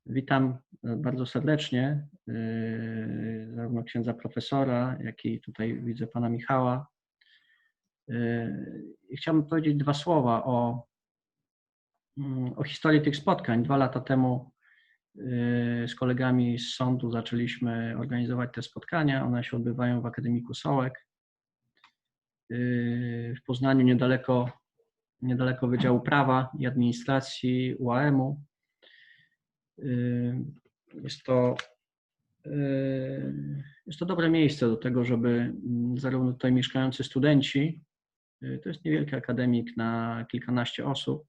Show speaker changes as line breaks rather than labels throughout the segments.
Witam bardzo serdecznie zarówno księdza profesora, jak i tutaj widzę pana Michała. Chciałbym powiedzieć dwa słowa o historii tych spotkań. 2 lata temu z kolegami z sądu zaczęliśmy organizować te spotkania. One się odbywają w Akademiku Sołek w Poznaniu, niedaleko Wydziału Prawa i Administracji UAM-u. Jest to dobre miejsce do tego, żeby zarówno tutaj mieszkający studenci, to jest niewielki akademik na kilkanaście osób,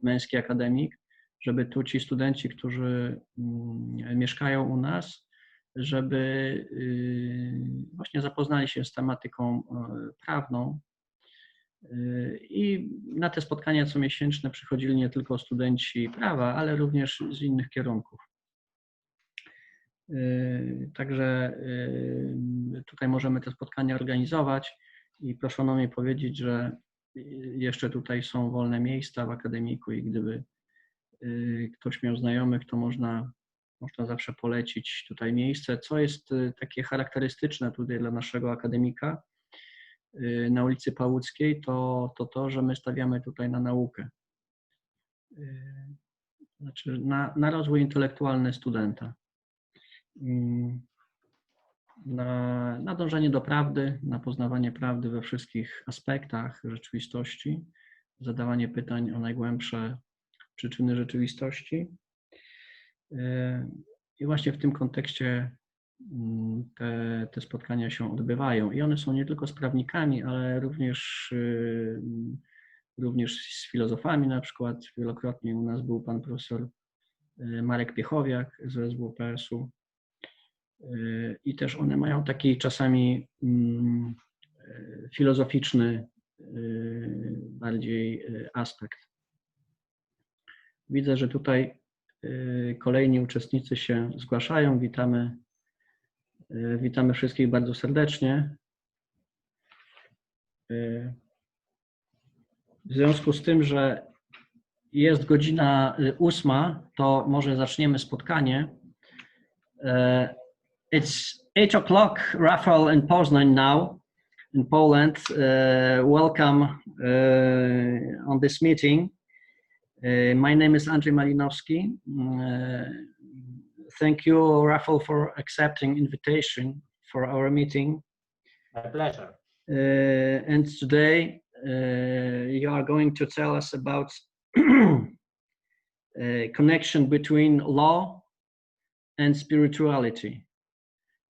męski akademik, żeby tu ci studenci, którzy mieszkają u nas, żeby właśnie zapoznali się z tematyką prawną. I na te spotkania comiesięczne przychodzili nie tylko studenci prawa, ale również z innych kierunków. Także tutaj możemy te spotkania organizować i proszono mnie powiedzieć, że jeszcze tutaj są wolne miejsca w akademiku i gdyby ktoś miał znajomych, to można zawsze polecić tutaj miejsce. Co jest takie charakterystyczne tutaj dla naszego akademika na ulicy Pałuckiej, to, że my stawiamy tutaj na naukę. Znaczy na rozwój intelektualny studenta. Na dążenie do prawdy, na poznawanie prawdy we wszystkich aspektach rzeczywistości, zadawanie pytań o najgłębsze przyczyny rzeczywistości. I właśnie w tym kontekście te spotkania się odbywają. I one są nie tylko z prawnikami, ale również z filozofami. Na przykład wielokrotnie u nas był pan profesor Marek Piechowiak z SWPS-u. I też one mają taki czasami filozoficzny bardziej aspekt. Widzę, że tutaj kolejni uczestnicy się zgłaszają. Witamy wszystkich bardzo serdecznie. W związku z tym, że jest godzina 8, to może zaczniemy spotkanie. It's 8 o'clock, Rafael in Poznań now, in Poland. Welcome on this meeting. My name is Andrzej Malinowski. Thank you, Rafael, for accepting invitation for our meeting.
My pleasure.
And today you are going to tell us about connection between law and spirituality.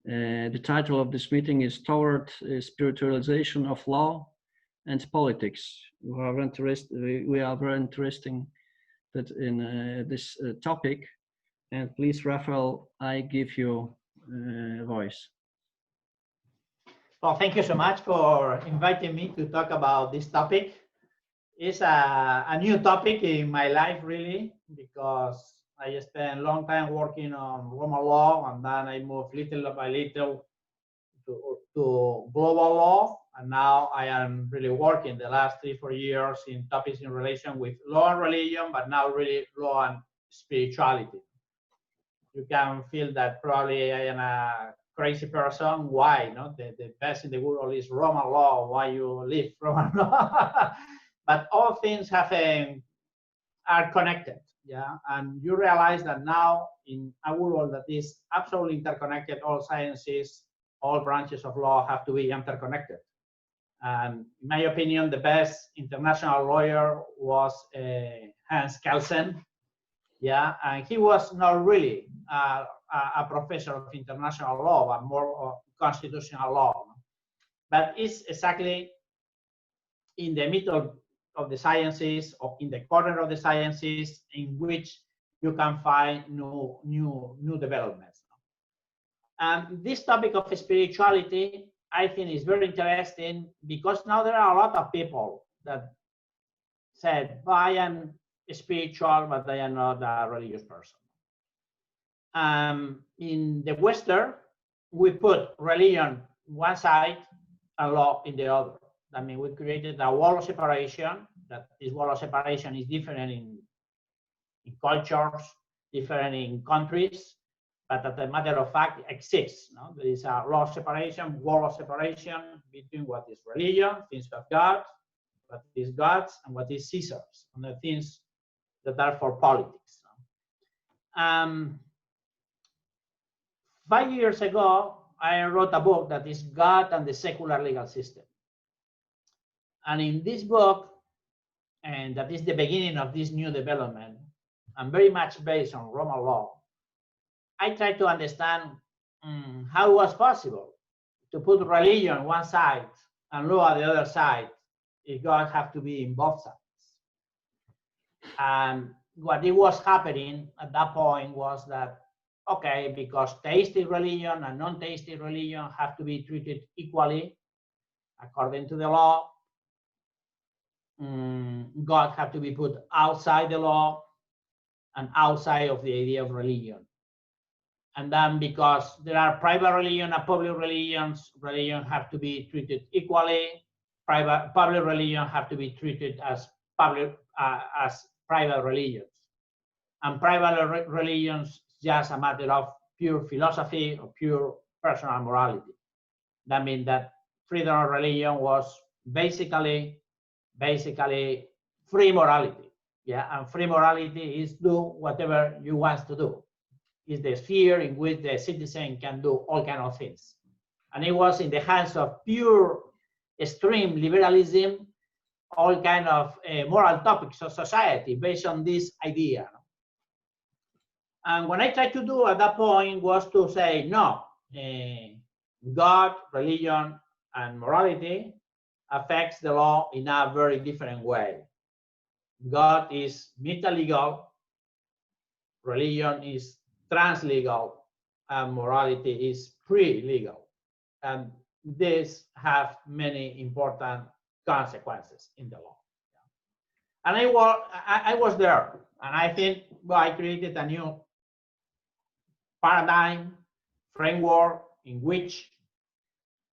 The title of this meeting is Toward Spiritualization of Law and Politics. We are very interested in this topic. And please, Rafael, I give you voice.
Well, thank you so much for inviting me to talk about this topic. It's a new topic in my life, really, because I spent a long time working on Roman law, and then I moved little by little to global law. And now I am really working the last 3-4 years in topics in relation with law and religion, but now really law and spirituality. You can feel that probably I am a crazy person. Why? No? The best in the world is Roman law. Why you live Roman law? But all things are connected. Yeah, and you realize that now in a world that is absolutely interconnected, all sciences, all branches of law have to be interconnected. And in my opinion, the best international lawyer was Hans Kelsen. Yeah, and he was not really a professor of international law, but more of constitutional law. But it's exactly in the middle of the sciences, or in the corner of the sciences, in which you can find new developments. And this topic of spirituality, I think, is very interesting because now there are a lot of people that said, well, I am spiritual, but I am not a religious person. In the Western, we put religion one side and law in the other. I mean, we created a wall of separation. That this wall of separation is different in cultures, different in countries, but as a matter of fact, exists. No? There is a law of separation, wall of separation between what is religion, things of God, what is God's, and what is Caesar's, and the things that are for politics. 5 years ago, I wrote a book that is God and the Secular Legal System. And in this book, and that is the beginning of this new development, and very much based on Roman law, I tried to understand how it was possible to put religion on one side and law on the other side if God have to be in both sides. And what it was happening at that point was that, okay, because theistic religion and non-theistic religion have to be treated equally according to the law, God had to be put outside the law and outside of the idea of religion. And then because there are private religion and public religions, religion have to be treated equally. Public religion have to be treated as private religions. And private religions just a matter of pure philosophy or pure personal morality. That means that freedom of religion was basically free morality. Yeah, and free morality is do whatever you want to do. Is the sphere in which the citizen can do all kinds of things. And it was in the hands of pure extreme liberalism, all kinds of moral topics of society based on this idea. And what I tried to do at that point was to say, no, God, religion, and morality affects the law in a very different way. God is metalegal, religion is translegal, and morality is pre-legal. And this have many important consequences in the law. And I was there, and I think, well, I created a new paradigm, framework in which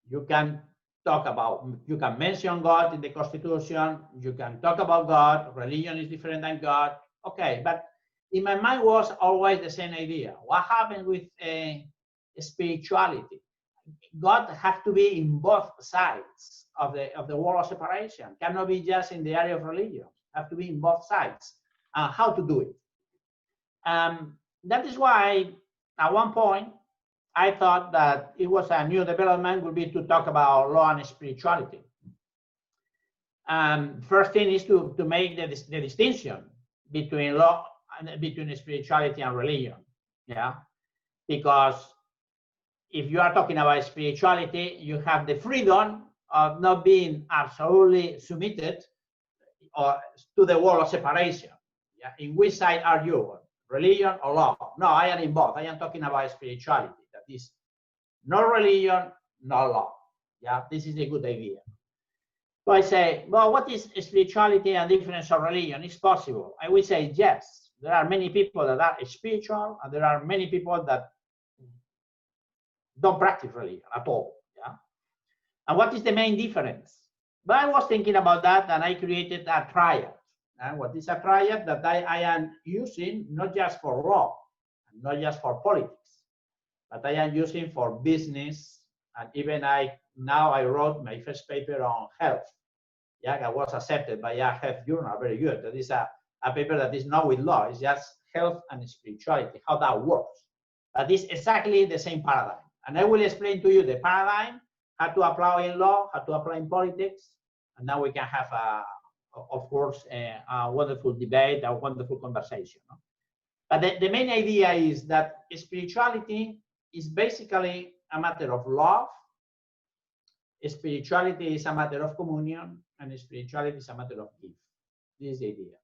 you can talk about, you can mention God in the Constitution, you can talk about God, religion is different than God. Okay, but in my mind was always the same idea. What happened with spirituality? God has to be in both sides of the wall of separation. Cannot be just in the area of religion. Have to be in both sides. How to do it? That is why at one point I thought that it was a new development would be to talk about law and spirituality. First thing is to make the distinction between law and between spirituality and religion. Yeah, because if you are talking about spirituality, you have the freedom of not being absolutely submitted to the wall of separation. Yeah? In which side are you, religion or law? No, I am in both. I am talking about spirituality. That is no religion, no law. Yeah, this is a good idea. So I say, well, what is spirituality and difference of religion? It's possible. I will say yes. There are many people that are spiritual, and there are many people that don't practice religion at all. Yeah. And what is the main difference? But I was thinking about that, and I created a triad. And what is a triad that I am using not just for law, not just for politics, but I am using for business, and even now I wrote my first paper on health. Yeah, I was accepted by a health journal. Very good. That is a paper that is not with law. It's just health and spirituality, how that works. But it's exactly the same paradigm. And I will explain to you the paradigm, how to apply in law, how to apply in politics, and now we can have, of course, a wonderful debate, a wonderful conversation. No? But the main idea is that spirituality is basically a matter of love. Spirituality is a matter of communion, and spirituality is a matter of gift. This is the idea.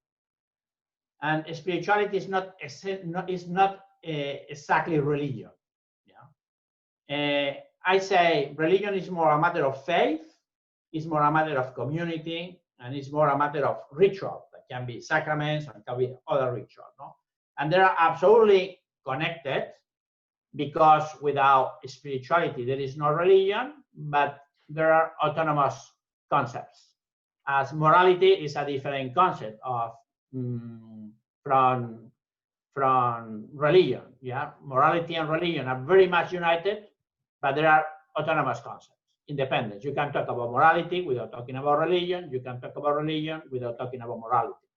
And spirituality is not exactly religion. I say religion is more a matter of faith, it's more a matter of community, and it's more a matter of ritual. That can be sacraments and can be other rituals. No? And they are absolutely connected, because without spirituality there is no religion, but there are autonomous concepts. As morality is a different concept of from from religion. Yeah, morality and religion are very much united, but there are autonomous concepts. Independence. You can talk about morality without talking about religion. You can talk about religion without talking about morality.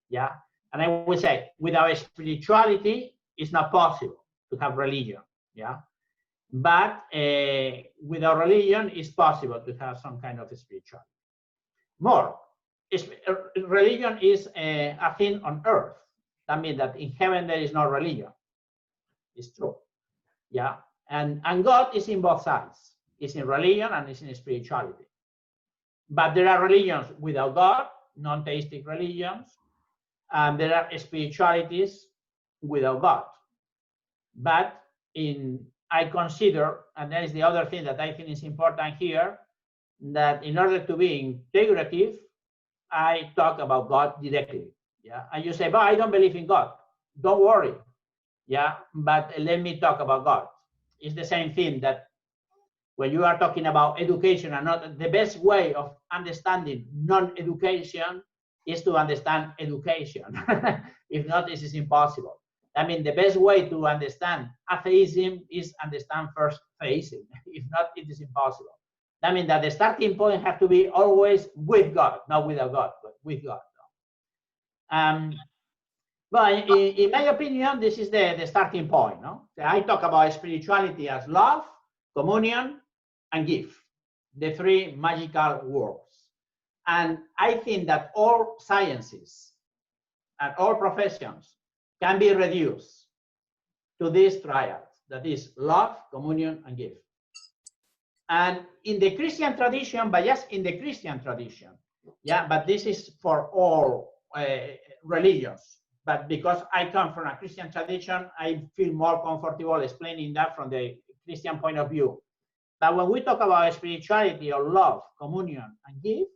Yeah, and I would say without spirituality, it's not possible to have religion. Yeah, but without religion, it's possible to have some kind of spirituality. More, religion is a thing on earth. That means that in heaven there is no religion. It's true. Yeah, and God is in both sides. It's in religion and it's in spirituality. But there are religions without God, non-theistic religions, and there are spiritualities without God. But I consider, and that is the other thing that I think is important here, that in order to be integrative, I talk about God directly. Yeah, and you say, but I don't believe in God. Don't worry. Yeah, but let me talk about God. It's the same thing that when you are talking about education, and not the best way of understanding non-education is to understand education. If not, this is impossible. I mean, the best way to understand atheism is understand first theism. If not, it is impossible. I mean that the starting point has to be always with God, not without God, but with God. But in my opinion, this is the starting point. No, I talk about spirituality as love, communion, and gift, the three magical words. And I think that all sciences and all professions can be reduced to this triad, that is love, communion, and gift. And in the Christian tradition, but just in the Christian tradition, yeah, but this is for all religions. But because I come from a Christian tradition, I feel more comfortable explaining that from the Christian point of view. But when we talk about spirituality or love, communion, and gift,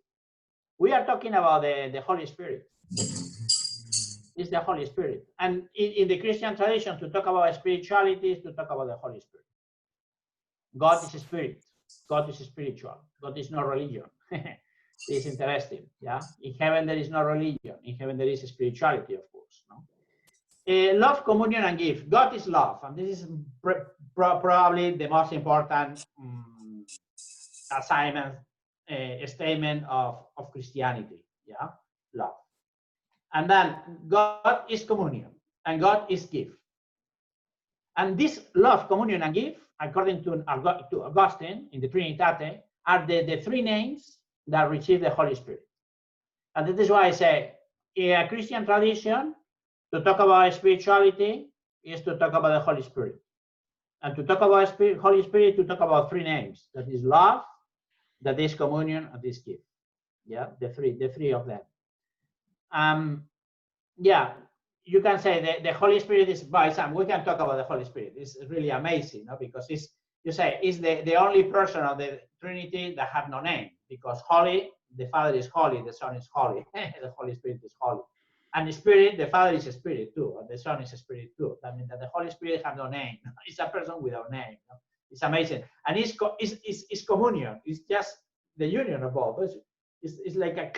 we are talking about the Holy Spirit. It's the Holy Spirit. And in the Christian tradition, to talk about spirituality is to talk about the Holy Spirit. God is a spirit. God is spiritual. God is not religion. It's interesting. Yeah. In heaven, there is no religion. In heaven, there is spirituality, of course. No? Love, communion, and gift. God is love. And this is probably the most important assignment, statement of Christianity. Yeah. Love. And then God is communion. And God is gift. And this love, communion, and gift, according to Augustine in the Trinitate, are the three names that receive the Holy Spirit. And that is why I say, in a Christian tradition, to talk about spirituality is to talk about the Holy Spirit. And to talk about Holy Spirit, to talk about three names. That is love, that is communion, and this gift. Yeah, the three of them. Yeah, you can say the Holy Spirit is by some. We can talk about the Holy Spirit. It's really amazing, no? Because it's, you say, it's the only person of the Trinity that have no name. Because holy, the Father is holy, the Son is holy, the Holy Spirit is holy. And the Spirit, the Father is a spirit too, and the Son is a spirit too. That means that the Holy Spirit has no name. It's a person without name. No? It's amazing. And it's communion. It's just the union of both. It's like a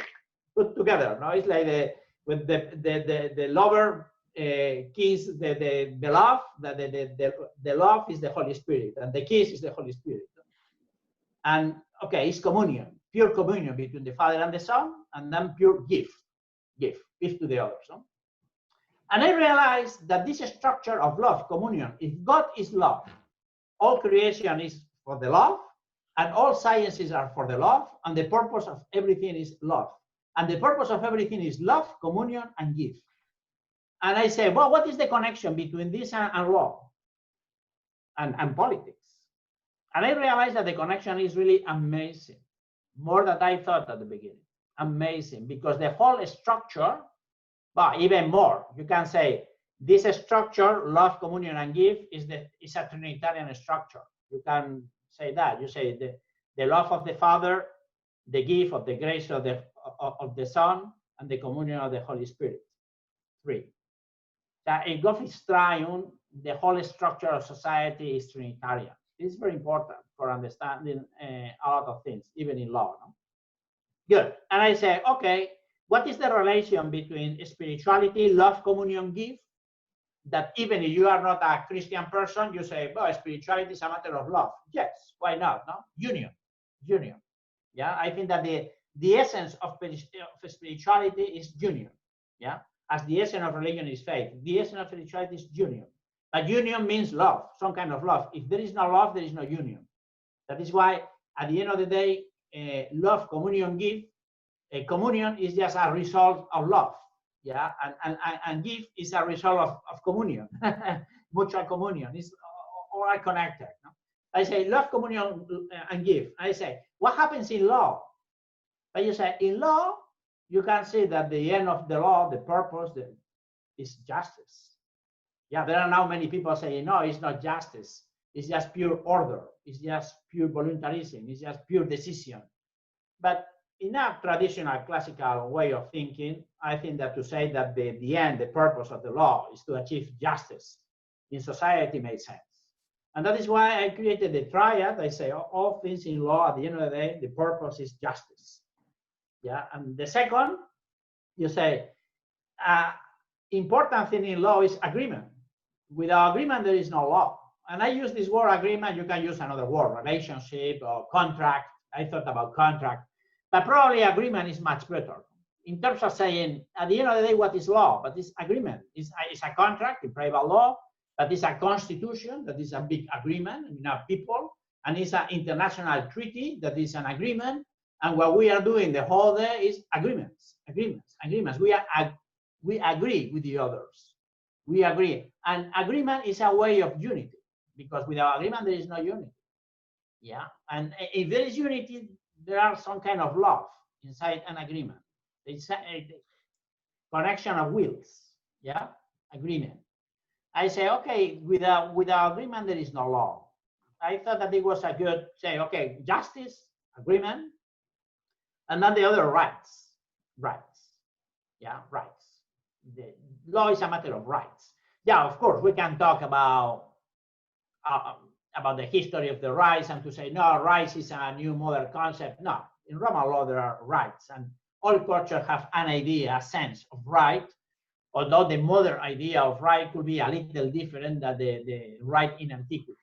put together. No, it's like the lover kiss the love. The love is the Holy Spirit, and the kiss is the Holy Spirit. And okay, it's communion, pure communion between the Father and the Son, and then pure gift to the others. No? And I realized that this structure of love, communion, if God is love, all creation is for the love, and all sciences are for the love, and the purpose of everything is love. And the purpose of everything is love, communion, and gift. And I say, well, what is the connection between this and law and politics? And I realized that the connection is really amazing, more than I thought at the beginning. Amazing, because the whole structure, but even more, you can say this structure, love, communion, and gift, is a Trinitarian structure. You can say that. You say the love of the Father, the gift of the grace of the Son, and the communion of the Holy Spirit. Three. That if God is triune, the whole structure of society is Trinitarian. This is very important for understanding a lot of things, even in law. No? Good. And I say, okay, what is the relation between spirituality, love, communion, gift? that even if you are not a Christian person, you say, well, spirituality is a matter of love. Yes, why not? No, union. Yeah, I think that the essence of spirituality is union. Yeah, as the essence of religion is faith, the essence of spirituality is union. But union means love, some kind of love. If there is no love, there is no union. That is why, at the end of the day, love, communion, give. Communion is just a result of love. Yeah, and give is a result of communion, mutual communion. It's all connected. No? I say love, communion, and give. I say, what happens in law? But you say, in law, you can see that the end of the law, the purpose, is justice. Yeah, there are now many people saying, no, it's not justice. It's just pure order. It's just pure voluntarism. It's just pure decision. But in a traditional classical way of thinking, I think that to say that the end, the purpose of the law is to achieve justice in society makes sense. And that is why I created the triad. I say all things in law, at the end of the day, the purpose is justice. Yeah, and the second, you say, important thing in law is agreement. Without agreement, there is no law. And I use this word agreement. You can use another word, relationship or contract. I thought about contract. But probably agreement is much better in terms of saying, at the end of the day, what is law? But it's agreement. It's a contract in private law, but it's a constitution, that is a big agreement in our people, and it's an international treaty that is an agreement. And what we are doing the whole day is agreements. We agree with the others. We agree. And agreement is a way of unity, because without agreement, there is no unity. Yeah. And if there is unity, there are some kind of love inside an agreement. It's a connection of wills. Yeah. Agreement. I say, okay, without agreement, there is no law. I thought that it was a good say, okay, justice, agreement, and then the other rights. Yeah, rights. The law is a matter of rights. Yeah, of course, we can talk about the history of the rights and to say, no, rights is a new modern concept. No, in Roman law, there are rights, and all cultures have an idea, a sense of right, although the modern idea of right could be a little different than the right in antiquity.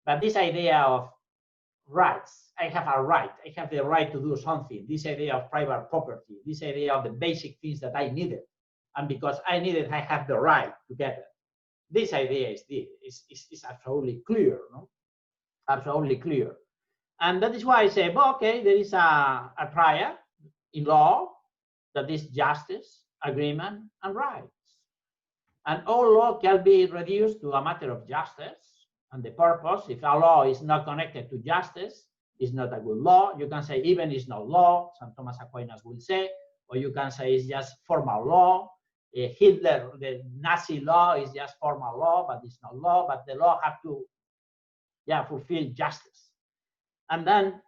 But this idea of rights, I have a right, I have the right to do something, this idea of private property, this idea of the basic things that I needed, and because I need it, I have the right to get it. This idea is absolutely clear, no? Absolutely clear. And that is why I say, well, okay, there is a triad in law that is justice, agreement, and rights. And all law can be reduced to a matter of justice. And the purpose, if a law is not connected to justice, is not a good law. You can say even it's not law, St. Thomas Aquinas will say, or you can say it's just formal law. Hitler, the Nazi law is just formal law, but it's not law, but the law have to fulfill justice. And then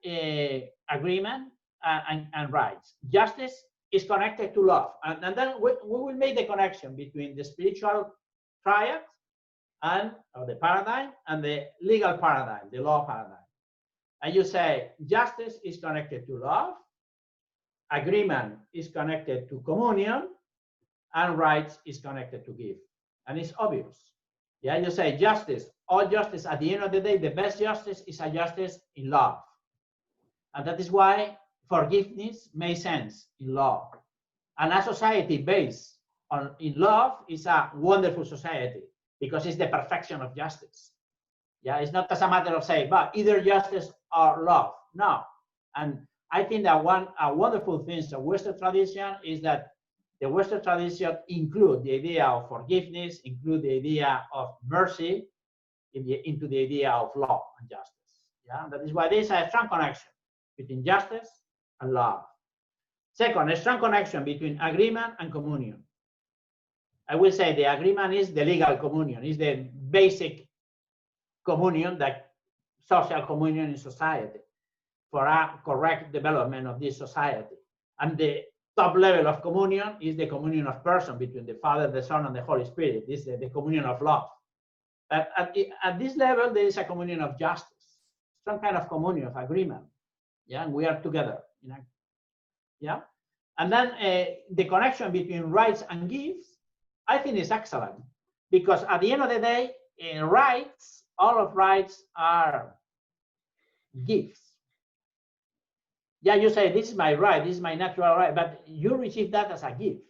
agreement and rights. Justice is connected to love. And then we will make the connection between the spiritual triad and the paradigm and the legal paradigm, the law paradigm. And you say justice is connected to love, agreement is connected to communion, and rights is connected to give. And it's obvious. Yeah, you say justice, all justice, at the end of the day, the best justice is a justice in love. And that is why forgiveness makes sense in law. And a society based in love is a wonderful society, because it's the perfection of justice. Yeah, it's not as a matter of saying, but either justice or love. No. And I think that a wonderful thing of Western tradition is that the Western tradition include the idea of forgiveness, include the idea of mercy into the idea of law and justice. Yeah, that is why there is a strong connection between justice and love. Second, a strong connection between agreement and communion. I will say the agreement is the legal communion, is the basic communion, that social communion in society for a correct development of this society. And the top level of communion is the communion of person between the Father, the Son, and the Holy Spirit. This is the communion of love. At this level, there is a communion of justice, some kind of communion of agreement. Yeah, and we are together. You know? Yeah, and then the connection between rights and gifts, I think, is excellent. because at the end of the day, rights, all of rights are gifts. Yeah, you say, this is my right, this is my natural right, but you receive that as a gift.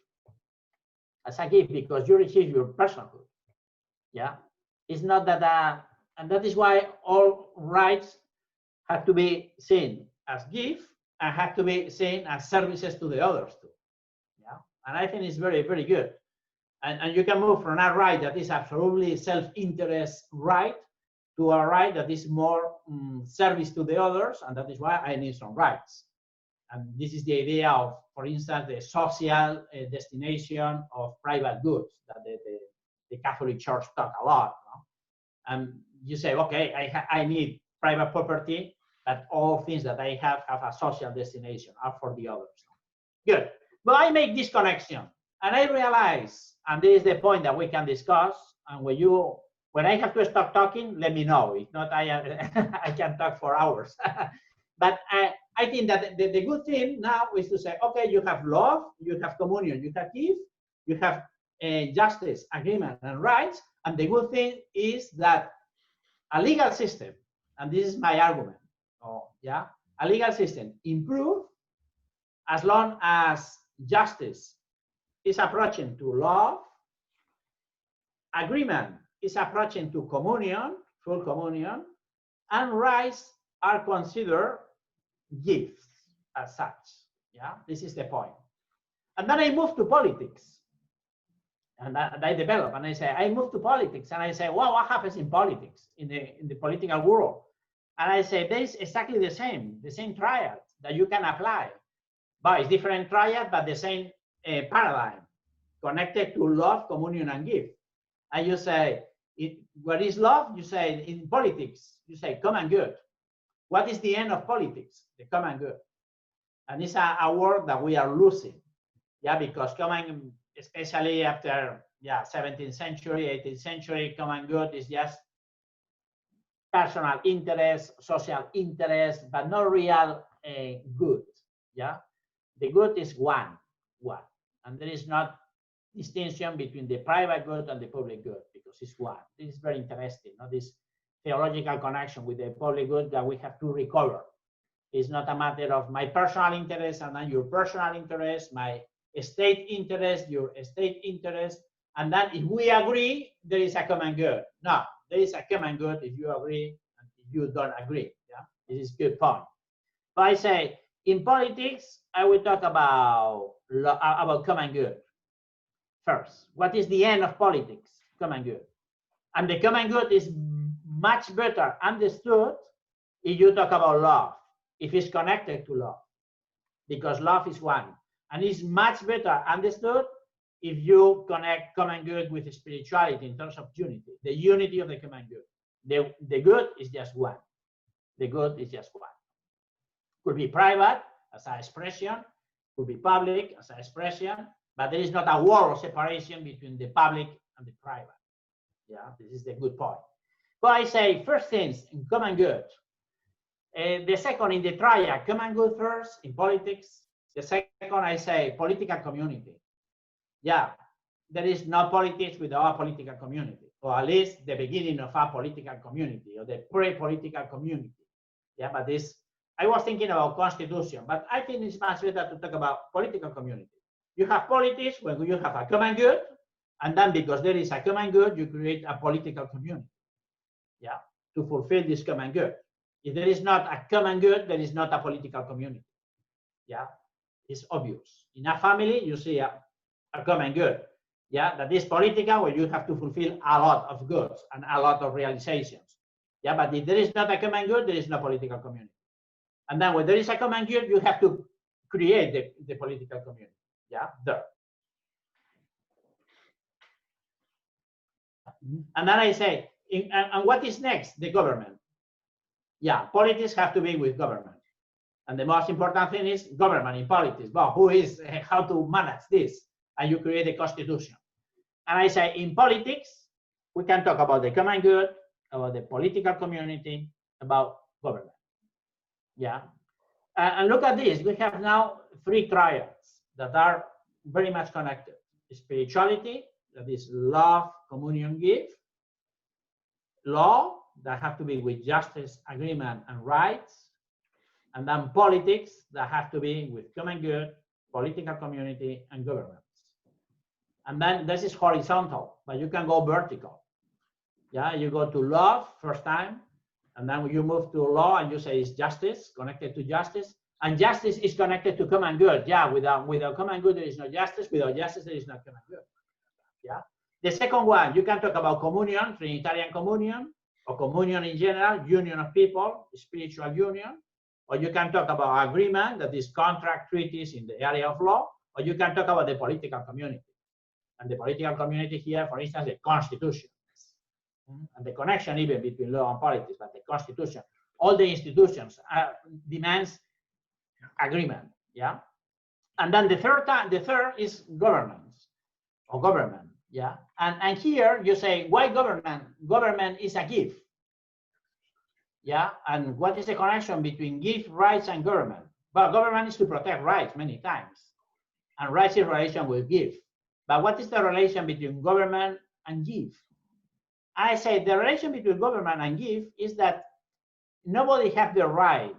As a gift, because you receive your personhood. Yeah, it's not that, and that is why all rights have to be seen as gifts and have to be seen as services to the others too. Yeah, and I think it's very, very good. And you can move from a right that is absolutely self-interest right to a right that is more service to the others, and that is why I need some rights. And this is the idea of, for instance, the social destination of private goods that the Catholic Church talk a lot. No? And you say, okay, I need private property, but all things that I have a social destination, are for the others. Good. But I make this connection, and I realize, and this is the point that we can discuss, and when I have to stop talking, let me know. If not, I can talk for hours. But I think that the good thing now is to say, okay, you have love, you have communion, you have gift, you have justice, agreement, and rights. And the good thing is that a legal system, and this is my argument, yeah, a legal system improve as long as justice is approaching to love, agreement is approaching to communion, full communion, and rights are considered gifts as such. Yeah, this is the point. And then I move to politics, and I develop, and I say, I move to politics, and I say, well, what happens in politics, in the political world? And I say, there is exactly the same triad that you can apply, but it's different triad, but the same paradigm, connected to love, communion, and gift. And you say, what is love? You say, in politics, you say common good. What is the end of politics? The common good. And it's a word that we are losing. Yeah, because common, especially after 17th century, 18th century, common good is just personal interest, social interest, but not real good. Yeah, the good is one, and there is not distinction between the private good and the public good, because it's one. This is very interesting. This theological connection with the public good that we have to recover. It's not a matter of my personal interest and then your personal interest, my state interest, your state interest, and then if we agree, there is a common good. No, there is a common good if you agree and if you don't agree. Yeah, this is a good point. So I say, in politics, I will talk about common good. First, what is the end of politics? Common good. And the common good is much better understood if you talk about love, if it's connected to love, because love is one. And it's much better understood if you connect common good with spirituality in terms of unity, the unity of the common good. The good is just one. The good is just one. Could be private as an expression, could be public as an expression, but there is not a wall of separation between the public and the private. Yeah, this is the good point. But I say, first things in common good. The second in the triad, common good first in politics. The second, I say, political community. Yeah, there is no politics without a political community, or at least the beginning of a political community, or the pre-political community. Yeah, but this, I was thinking about constitution, but I think it's much better to talk about political community. You have politics when you have a common good, and then because there is a common good, you create a political community. Yeah, to fulfill this common good. If there is not a common good, there is not a political community. Yeah, it's obvious. In a family, you see a common good. Yeah, that is political, where you have to fulfill a lot of goods and a lot of realizations. Yeah, but if there is not a common good, there is no political community. And then when there is a common good, you have to create the political community. Yeah, there. And then I say, and what is next? The government. Yeah, politics have to be with government. And the most important thing is government in politics. But who is, how to manage this? And you create a constitution. And I say, in politics, we can talk about the common good, about the political community, about government. Yeah. And look at this. We have now three triads that are very much connected. Spirituality, that is love, communion, give. Law, that have to be with justice, agreement, and rights. And then politics, that have to be with common good, political community, and governments. And then this is horizontal, but you can go vertical. Yeah, you go to love first time, and then you move to law, and you say it's justice, connected to justice. And justice is connected to common good. Yeah, without common good, there is no justice. Without justice, there is no common good. Yeah. The second one, you can talk about communion, Trinitarian communion, or communion in general, union of people, spiritual union. Or you can talk about agreement, that is contract treaties in the area of law. Or you can talk about the political community. And the political community here, for instance, the constitution. And the connection even between law and politics, but the constitution. All the institutions demands agreement, yeah. And then the third is governance or government, yeah. And here you say, why government? Government is a gift, yeah. And what is the connection between gift, rights, and government? Well, government is to protect rights many times, and rights is relation with gift. But what is the relation between government and gift? I say the relation between government and gift is that nobody has the right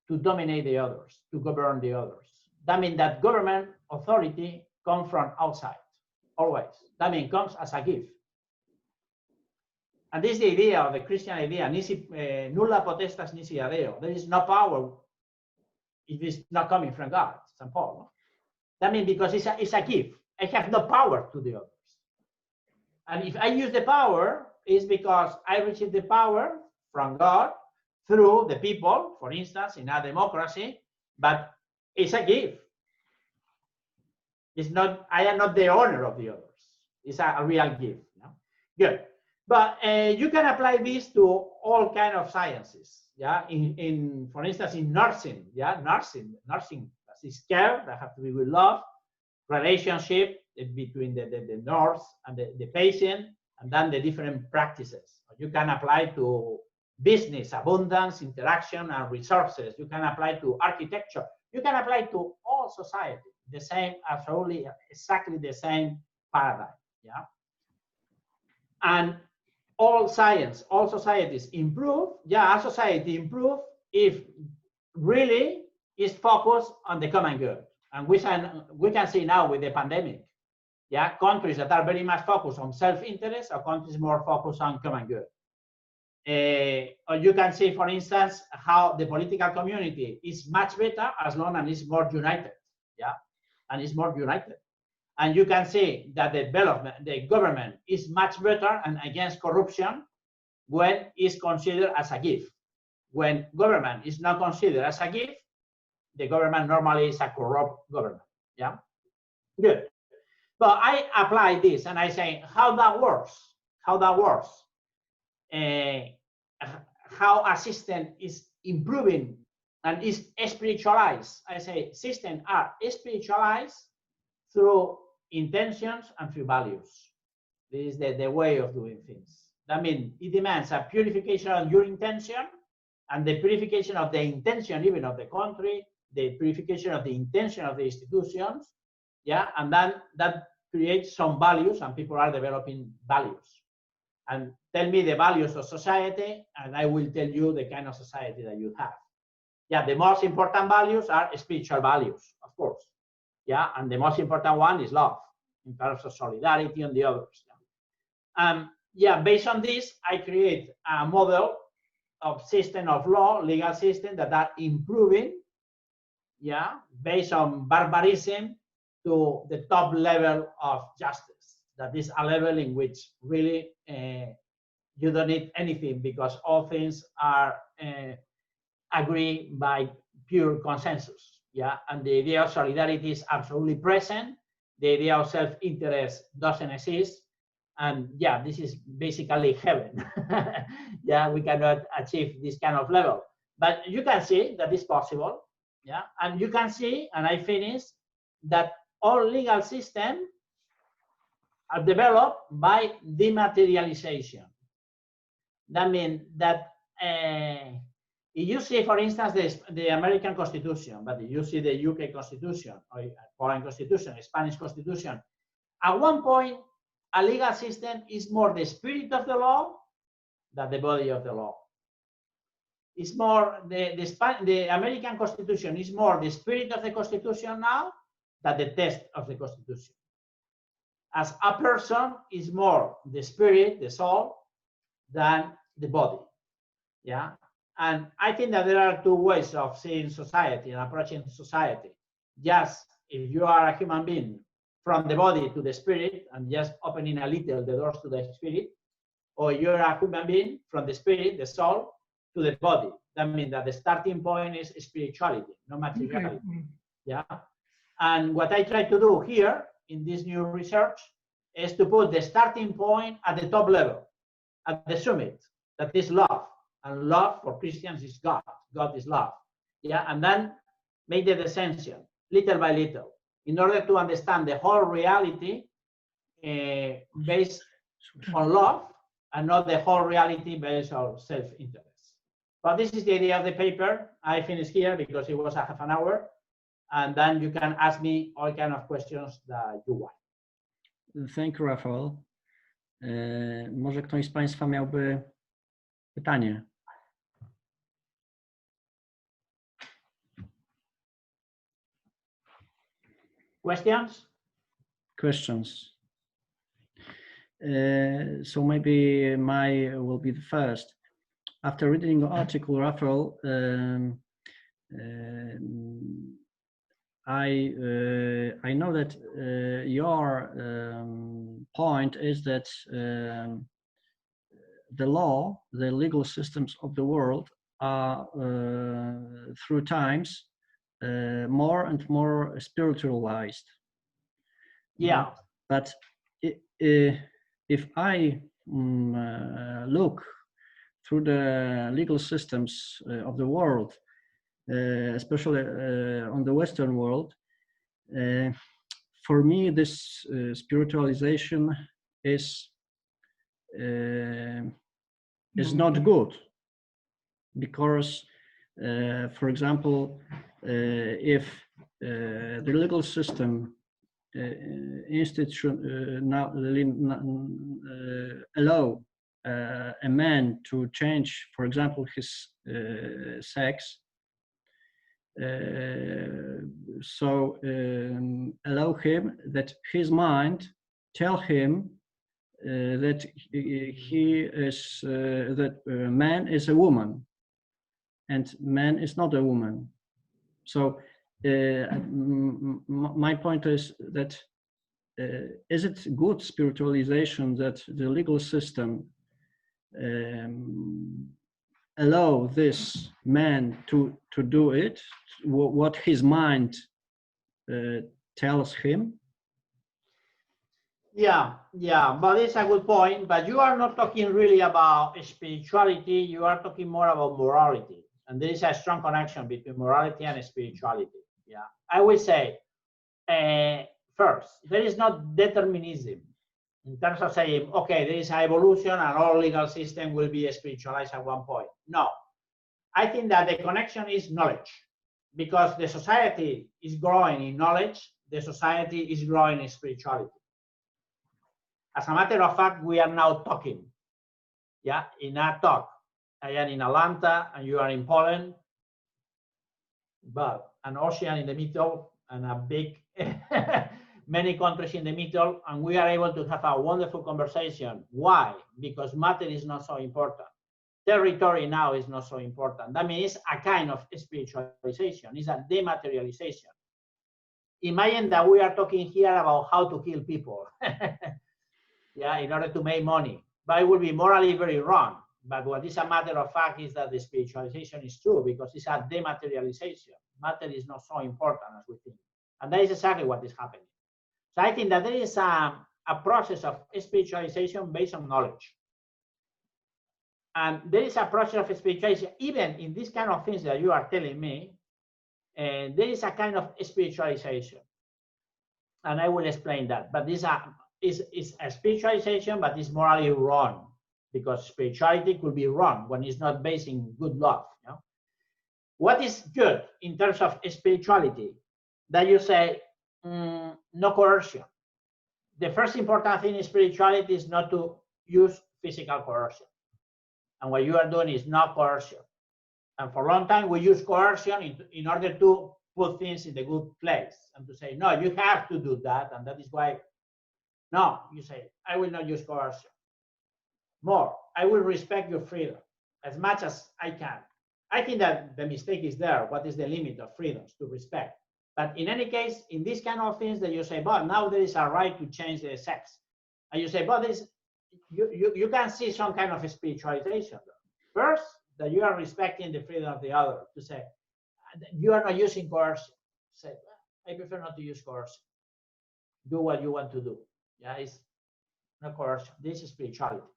to dominate the others, to govern the others. That means that government authority comes from outside, always. That means comes as a gift. And this is the idea of the Christian idea, nulla potestas nisi ad Deo. There is no power if it's not coming from God, St. Paul. No? That means because it's a gift. I have no power to the others. And if I use the power, it's because I receive the power from God through the people, for instance, in a democracy, but it's a gift. It's not, I am not the owner of the others. It's a real gift. No? Good. But you can apply this to all kinds of sciences. Yeah, for instance, in nursing. Yeah, nursing. That is care, that have to be with love, relationship between the nurse and the patient, and then the different practices. You can apply to business, abundance, interaction, and resources. You can apply to architecture. You can apply to all society. The same, absolutely, exactly the same paradigm. Yeah. And all science, all societies improve. Yeah, a society improve if really is focused on the common good. And we can see now with the pandemic. Yeah, countries that are very much focused on self-interest, or countries more focused on common good. Or you can see, for instance, how the political community is much better as long as it's more united. Yeah, and it's more united. And you can see that the government is much better and against corruption when it's considered as a gift. When government is not considered as a gift, the government normally is a corrupt government. Yeah, good. But I apply this and I say how that works. How that works. How a system is improving and is spiritualized. I say systems are spiritualized through intentions and through values. This is the way of doing things. That means it demands a purification of your intention and the purification of the intention even of the country, the purification of the intention of the institutions. Yeah, and then that creates some values, and people are developing values. And tell me the values of society, and I will tell you the kind of society that you have. Yeah, the most important values are spiritual values, of course. Yeah, and the most important one is love, in terms of solidarity and the others. Yeah, based on this, I create a model of system of law, legal system that are improving, yeah, based on barbarism to the top level of justice. That is a level in which really you don't need anything because all things are agreed by pure consensus. Yeah, and the idea of solidarity is absolutely present. The idea of self-interest doesn't exist. And yeah, this is basically heaven. Yeah, we cannot achieve this kind of level. But you can see that it's possible. Yeah, and you can see, and I finish, that all legal systems are developed by dematerialization. That means that if you see, for instance, the American Constitution, but if you see the UK Constitution, or foreign Constitution, Spanish Constitution, At one point, a legal system is more the spirit of the law than the body of the law. It's more the American Constitution is more the spirit of the Constitution now than the text of the Constitution. As a person is more the spirit, the soul, than the body. Yeah. And I think that there are two ways of seeing society and approaching society. Just if you are a human being, from the body to the spirit, and just opening a little the doors to the spirit, or you're a human being from the spirit, the soul, to the body. That means that the starting point is spirituality, not materiality. Okay. Yeah. And what I try to do here in this new research is to put the starting point at the top level, at the summit, that is love. And love for Christians is God. God is love. Yeah. And then make the descension little by little in order to understand the whole reality based on love and not the whole reality based on self-interest. But this is the idea of the paper. I finished here because it was a half an hour. And then you can ask me all kind of questions that you want.
Thank you, Rafael. Może ktoś z Państwa miałby pytanie?
Questions?
Questions. So maybe will be the first. After reading the article, Rafael, I know that your point is that the law, the legal systems of the world are through times more and more spiritualized.
Yeah.
But if I look through the legal systems of the world, especially on the Western world, for me this spiritualization is not good, because for example, if the legal system allow a man to change, for example, his sex, so allow him that his mind tell him that he is that man is a woman and man is not a woman. So my point is that is it good spiritualization that the legal system allow this man to do it, what his mind tells him?
Yeah, but it's a good point. But you are not talking really about spirituality. You are talking more about morality. And there is a strong connection between morality and spirituality. Yeah, I will say, first, there is not determinism in terms of saying, okay, there is an evolution and all legal system will be spiritualized at one point. No, I think that the connection is knowledge, because the society is growing in knowledge, the society is growing in spirituality. As a matter of fact, we are now talking. Yeah, in a talk. I am in Atlanta and you are in Poland, but an ocean in the middle and a big, many countries in the middle, and we are able to have a wonderful conversation. Why? Because matter is not so important. Territory now is not so important. That means a kind of spiritualization, it's a dematerialization. Imagine that we are talking here about how to kill people, yeah, in order to make money, but it will be morally very wrong. But what is a matter of fact is that the spiritualization is true, because it's a dematerialization. Matter is not so important as we think. And that is exactly what is happening. So I think that there is a process of spiritualization based on knowledge. And there is a process of spiritualization, even in these kind of things that you are telling me, there is a kind of spiritualization. And I will explain that. But this is a spiritualization, but it's morally wrong, because spirituality could be wrong when it's not based in good love. You know? What is good in terms of spirituality? That you say, no coercion. the first important thing in spirituality is not to use physical coercion. And what you are doing is not coercion. And for a long time, we use coercion in order to put things in the good place and to say, no, you have to do that. And that is why, no, you say, I will not use coercion. More, I will respect your freedom as much as I can. I think that the mistake is there. What is the limit of freedoms to respect? But in any case, in these kind of things that you say, but now there is a right to change the sex. And you say, but this, you can see some kind of spiritualization. First, that you are respecting the freedom of the other, to say, you are not using coercion. Say, I prefer not to use coercion. Do what you want to do. Yeah, it's not coercion. This is spirituality.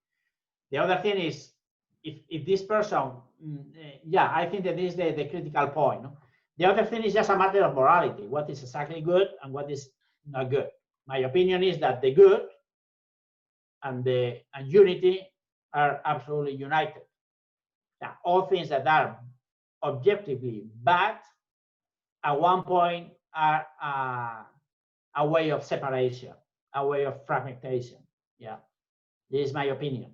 The other thing is, if this person, yeah, I think that this is the critical point. No? The other thing is just a matter of morality. What is exactly good and what is not good. My opinion is that the good and unity are absolutely united. Now, all things that are objectively bad at one point are a way of separation, a way of fragmentation. Yeah, this is my opinion.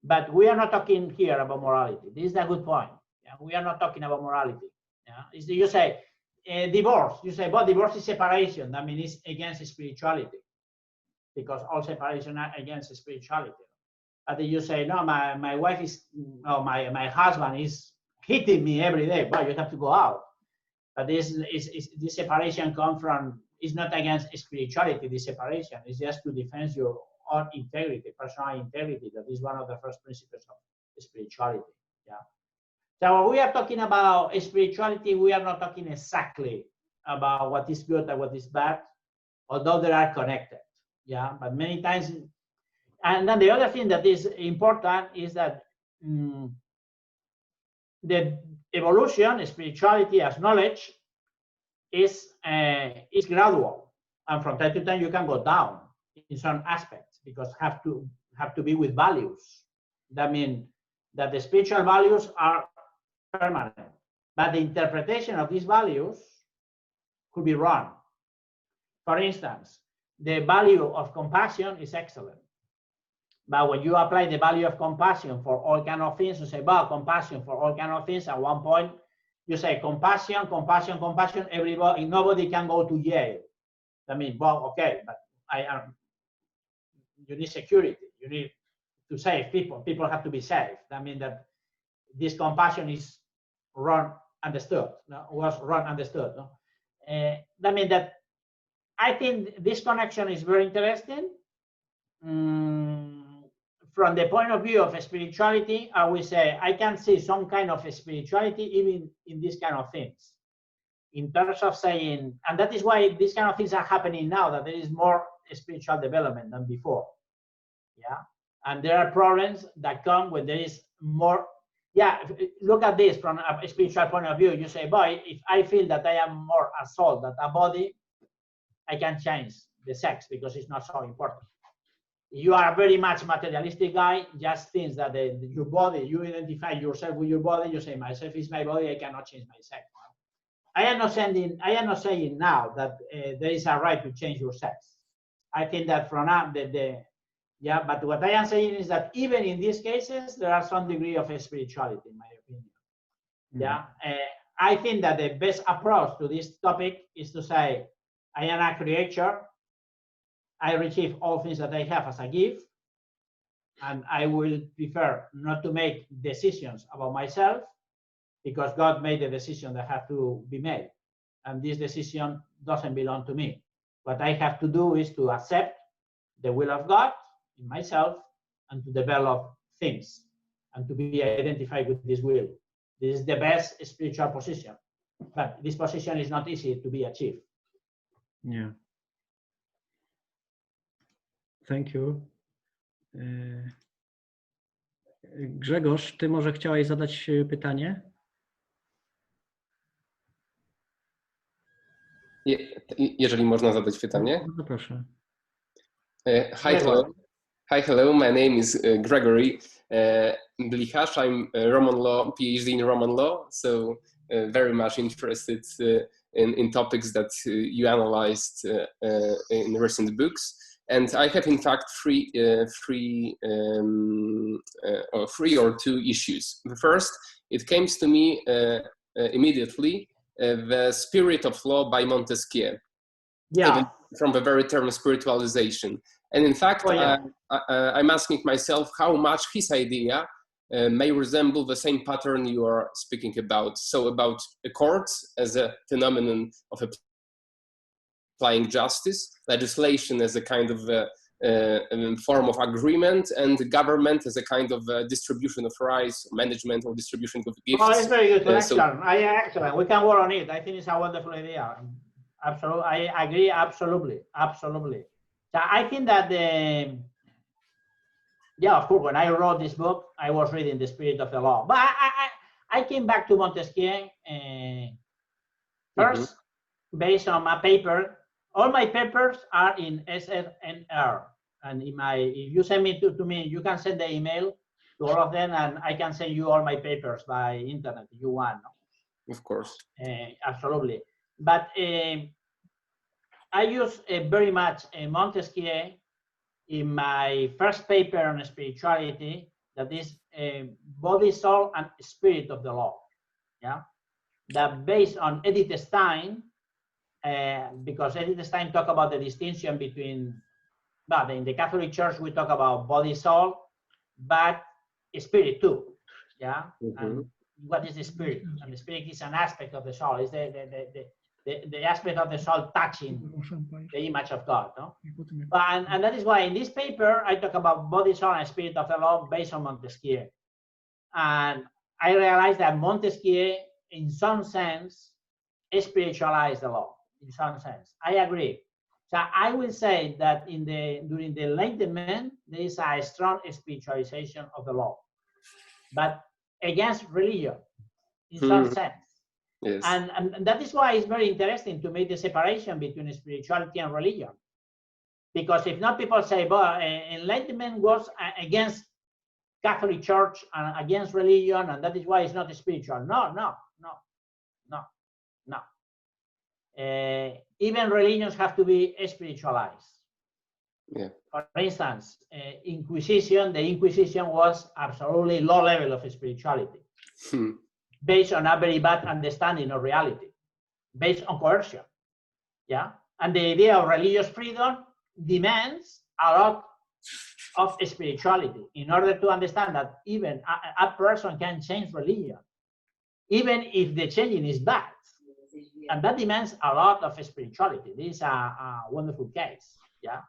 But we are not talking here about morality. This is a good point. Yeah? We are not talking about morality. Yeah? You say divorce. You say, well, divorce is separation. That means it's against spirituality, because all separation are against spirituality. But you say, no, my wife is, no, my husband is hitting me every day. Well, you have to go out. But this separation comes from, it's not against spirituality, this separation. It's just to defend your own integrity, personal integrity. That is one of the first principles of spirituality. Yeah. So when we are talking about spirituality, we are not talking exactly about what is good and what is bad, although they are connected. Yeah, but many times, and then the other thing that is important is that the evolution, spirituality as knowledge, is gradual, and from time to time you can go down in some aspects because have to be with values. That means that the spiritual values are permanent, but the interpretation of these values could be wrong. For instance, the value of compassion is excellent. But when you apply the value of compassion for all kind of things, you say, well, compassion for all kind of things, at one point, you say compassion, compassion, compassion, everybody, nobody can go to jail. I mean, well, okay, but you need security. You need to save people. People have to be saved. That means that this compassion is wrong understood, no? Was wrong understood. No? That means that I think this connection is very interesting. From the point of view of spirituality, I would say I can see some kind of spirituality even in these kind of things. In terms of saying, and that is why these kind of things are happening now, that there is more spiritual development than before. Yeah. And there are problems that come when there is more. Yeah, look at this from a spiritual point of view. You say, boy, if I feel that I am more a soul than a body, I can change the sex because it's not so important. You are a very much materialistic guy, just thinks that your body, you identify yourself with your body, you say, myself is my body, I cannot change my sex. I am not saying now that there is a right to change your sex. I think that from now, yeah, but what I am saying is that even in these cases, there are some degree of spirituality, in my opinion. Mm-hmm. Yeah, I think that the best approach to this topic is to say, I am a creature. I receive all things that I have as a gift, and I will prefer not to make decisions about myself because God made the decision that have to be made, and this decision doesn't belong to me. What I have to do is to accept the will of God in myself and to develop things and to be identified with this will. This is the best spiritual position, but this position is not easy to be achieved.
Yeah. Thank you. Grzegorz, ty może chciałeś zadać pytanie?
Jeżeli można zadać pytanie.
No, proszę.
Hi, hello. My name is Gregory Blichasz. I'm a Roman law, PhD in Roman law, so very much interested in topics that you analyzed in recent books. And I have, in fact, three or two issues. The first, it came to me immediately, the Spirit of Law by Montesquieu.
Yeah.
From the very term spiritualization. And in fact, I'm asking myself how much his idea may resemble the same pattern you are speaking about. So about the courts as a phenomenon of applying justice, legislation as a kind of form of agreement, and the government as a kind of distribution of rights, management or distribution of gifts.
Oh, it's very good connection. Excellent. We can work on it. I think it's a wonderful idea. Absolutely, I agree. Absolutely. So I think that of course, when I wrote this book, I was reading the Spirit of the Law. But I came back to Montesquieu first, based on my paper. All my papers are in SNR, and if you send me to me, you can send the email to all of them, and I can send you all my papers by internet if you want.
Of course.
Absolutely. But I use very much Montesquieu in my first paper on spirituality, that is body, soul, and spirit of the law. Yeah, that based on Edith Stein, because Edith Stein talk about the distinction between, but in the Catholic Church we talk about body, soul, but spirit too. Yeah, and what is the spirit? And the spirit is an aspect of the soul. It's the aspect of the soul touching the image of God. No? And that is why in this paper I talk about body, soul, and spirit of the law based on Montesquieu. And I realized that Montesquieu, in some sense, spiritualized the law. In some sense, I agree. So I will say that during the Enlightenment there is a strong spiritualization of the law, but against religion, in some sense.
Yes.
And that is why it's very interesting to make the separation between spirituality and religion. Because if not, people say, but Enlightenment was against Catholic Church and against religion, and that is why it's not spiritual. No. Even religions have to be spiritualized.
Yeah.
For instance, the Inquisition was absolutely low level of spirituality. Based on a very bad understanding of reality, based on coercion. Yeah, and the idea of religious freedom demands a lot of spirituality in order to understand that even a person can change religion, even if the changing is bad, and that demands a lot of spirituality. This is a wonderful case. Yeah,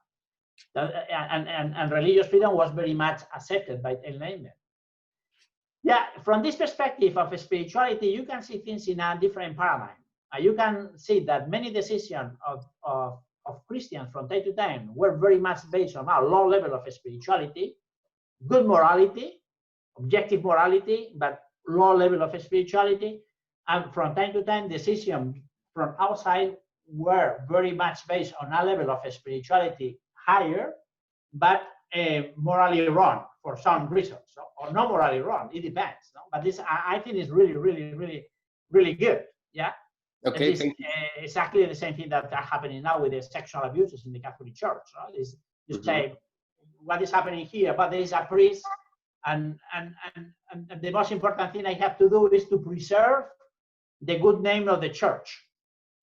and religious freedom was very much accepted by Enlightenment. Yeah, from this perspective of spirituality, you can see things in a different paradigm. You can see that many decisions of Christians from time to time were very much based on a low level of spirituality, good morality, objective morality, but low level of spirituality. And from time to time, decisions from outside were very much based on a level of spirituality higher, but morally wrong for some reasons, or not morally wrong. It depends. No? But this, I think, is really good. Yeah.
Okay.
It's exactly the same thing that are happening now with the sexual abuses in the Catholic Church. Right? You say what is happening here, but there is a priest, and the most important thing I have to do is to preserve the good name of the church,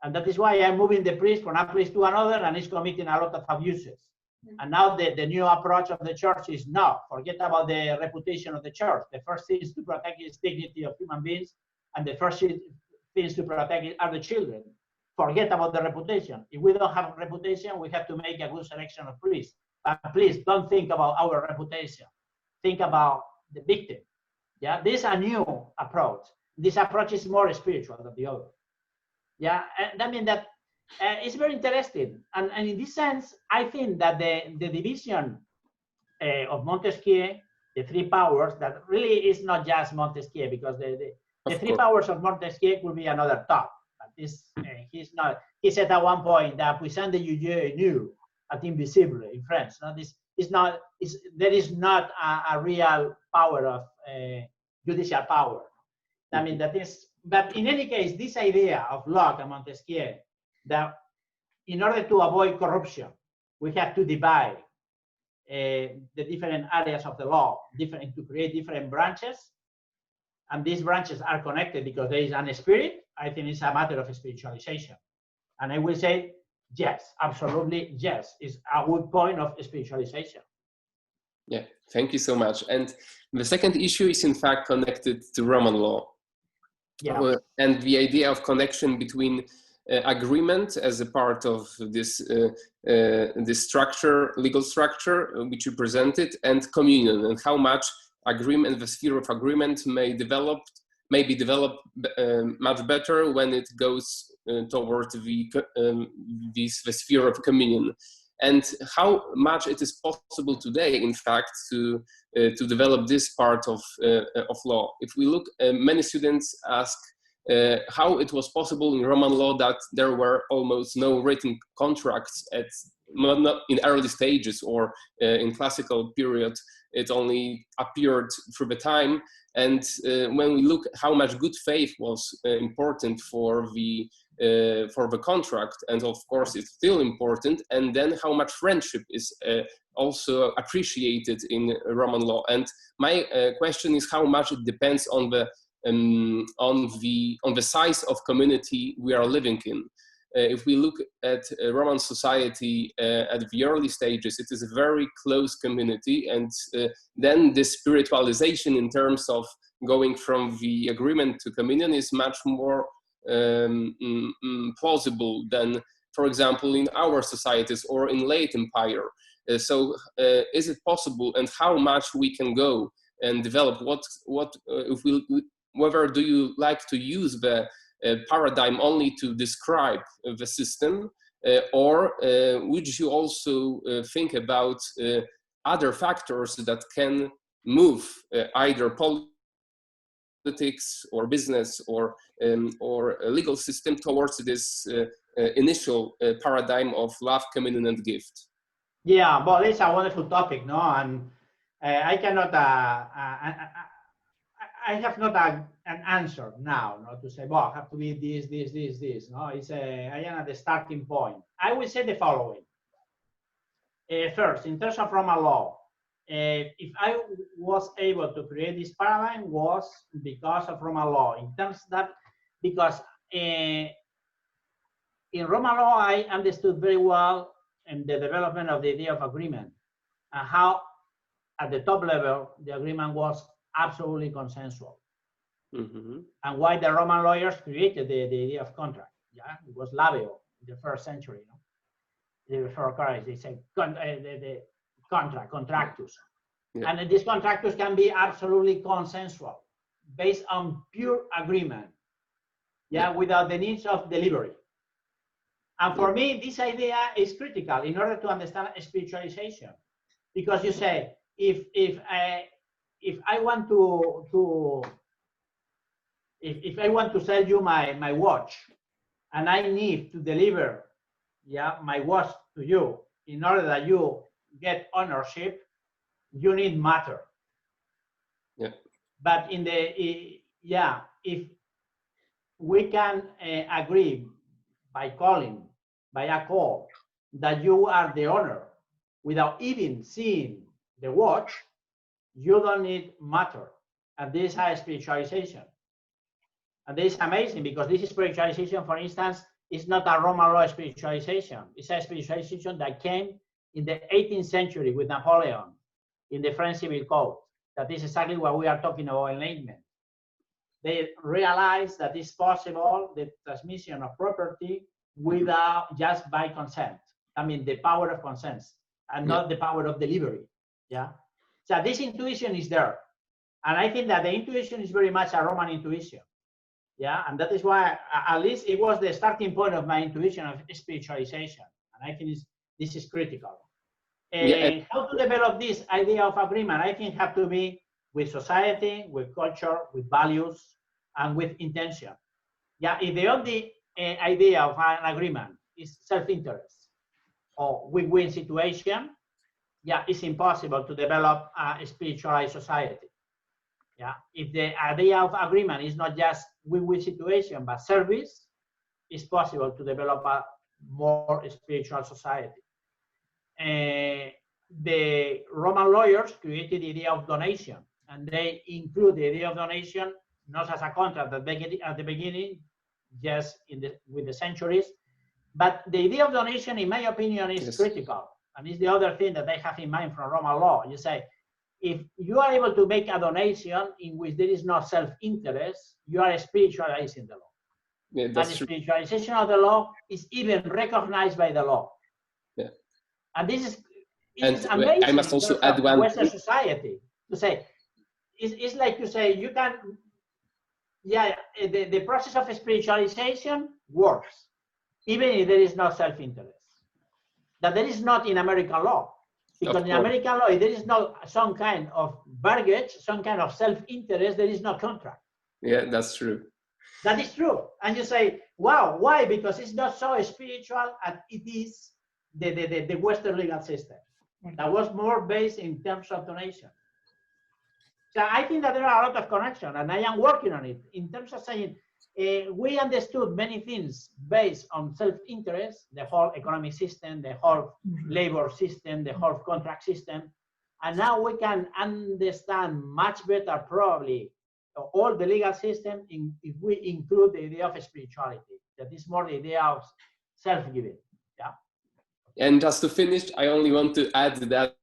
and that is why I'm moving the priest from a priest to another, and he's committing a lot of abuses. And now the new approach of the church is no, forget about the reputation of the church. The first thing is to protect the dignity of human beings, and the first things to protect are the children. Forget about the reputation. If we don't have a reputation, we have to make a good selection of priests. But please don't think about our reputation. Think about the victim. Yeah, this is a new approach. This approach is more spiritual than the other. Yeah, and I mean that it's very interesting. And in this sense, I think that the division of Montesquieu, the three powers, that really is not just Montesquieu, because the three powers of Montesquieu could be another talk. But this, he's not. He said at one point that puissant de juger nul at invisible in French. No, this is not. There is not a real power of judicial power. I mean that is. But in any case, this idea of Locke and Montesquieu, that in order to avoid corruption, we have to divide the different areas of the law, to create different branches. And these branches are connected because there is a spirit. I think it's a matter of spiritualization. And I will say, yes, absolutely, yes, it's a good point of spiritualization.
Yeah, thank you so much. And the second issue is in fact connected to Roman law.
Yeah.
And the idea of connection between agreement as a part of this structure, legal structure, which you presented, and communion, and how much agreement, the sphere of agreement may be developed much better when it goes towards the sphere of communion, and how much it is possible today, in fact, to develop this part of law. If we look, many students ask how it was possible in Roman law that there were almost no written contracts not in early stages, or in classical period it only appeared through the time. And when we look how much good faith was important for the contract, and of course it's still important, and then how much friendship is also appreciated in Roman law. And my question is how much it depends on the size of community we are living in. If we look at Roman society at the early stages, it is a very close community, and then this spiritualization in terms of going from the agreement to communion is much more plausible than, for example, in our societies or in late empire. So is it possible, and how much we can go and develop? Whether do you like to use the paradigm only to describe the system, or would you also think about other factors that can move either politics or business or a legal system towards this initial paradigm of love, communion, and gift?
Yeah, well, it's a wonderful topic, no? And I cannot, I have not an answer now, no, to say, well, have to be this. No, I am at the starting point. I will say the following. First, in terms of Roman law, if I was able to create this paradigm was because of Roman law. In terms that, because in Roman law, I understood very well in the development of the idea of agreement, and how at the top level, the agreement was absolutely consensual. Mm-hmm. And why the Roman lawyers created the idea of contract. Yeah, it was Labeo in the first century. Before Christ, they said the contract, contractus. Yeah. And these contractus can be absolutely consensual, based on pure agreement, without the needs of delivery. And for me, this idea is critical in order to understand spiritualization, because you say, if I want to sell you my watch, and I need to deliver my watch to you in order that you get ownership, you need matter. Yeah. But if we can agree by a call that you are the owner without even seeing the watch, you don't need matter. And this is spiritualization. And this is amazing, because this spiritualization, for instance, is not a Roman law spiritualization. It's a spiritualization that came in the 18th century with Napoleon in the French Civil Code. That is exactly what we are talking about, enlightenment. They realized that it's possible, the transmission of property without, just by consent. I mean, the power of consent, and not the power of delivery. Yeah. So this intuition is there. And I think that the intuition is very much a Roman intuition. Yeah, and that is why, at least it was the starting point of my intuition of spiritualization. And I think this is critical. How to develop this idea of agreement? I think have to be with society, with culture, with values, and with intention. Yeah, if the only idea of an agreement is self-interest or win-win situation, it's impossible to develop a spiritualized society. Yeah, if the idea of agreement is not just win-win situation, but service, it's possible to develop a more spiritual society. the Roman lawyers created the idea of donation, and they include the idea of donation not as a contract at the beginning, just with the centuries, but the idea of donation, in my opinion, is critical, and is the other thing that I have in mind from Roman law. You say, if you are able to make a donation in which there is no self-interest, you are spiritualizing the law.
Yeah, that's
and
true.
spiritualization of the law is even recognized by the law.
Yeah.
And this is
amazing. I must also add one
Western society to say, it's like to say, you can, the process of spiritualization works, even if there is no self-interest. That there is not in American law. Because in American law, if there is no some kind of baggage, some kind of self-interest, there is no contract.
Yeah, that's true.
That is true. And you say, wow, why? Because it's not so spiritual as it is the Western legal system. That was more based in terms of donation. So I think that there are a lot of connections, and I am working on it in terms of saying, we understood many things based on self-interest, the whole economic system, the whole labor system, the whole contract system. And now we can understand much better, probably, all the legal system if we include the idea of spirituality. That is more the idea of self-giving. Yeah.
And just to finish, I only want to add that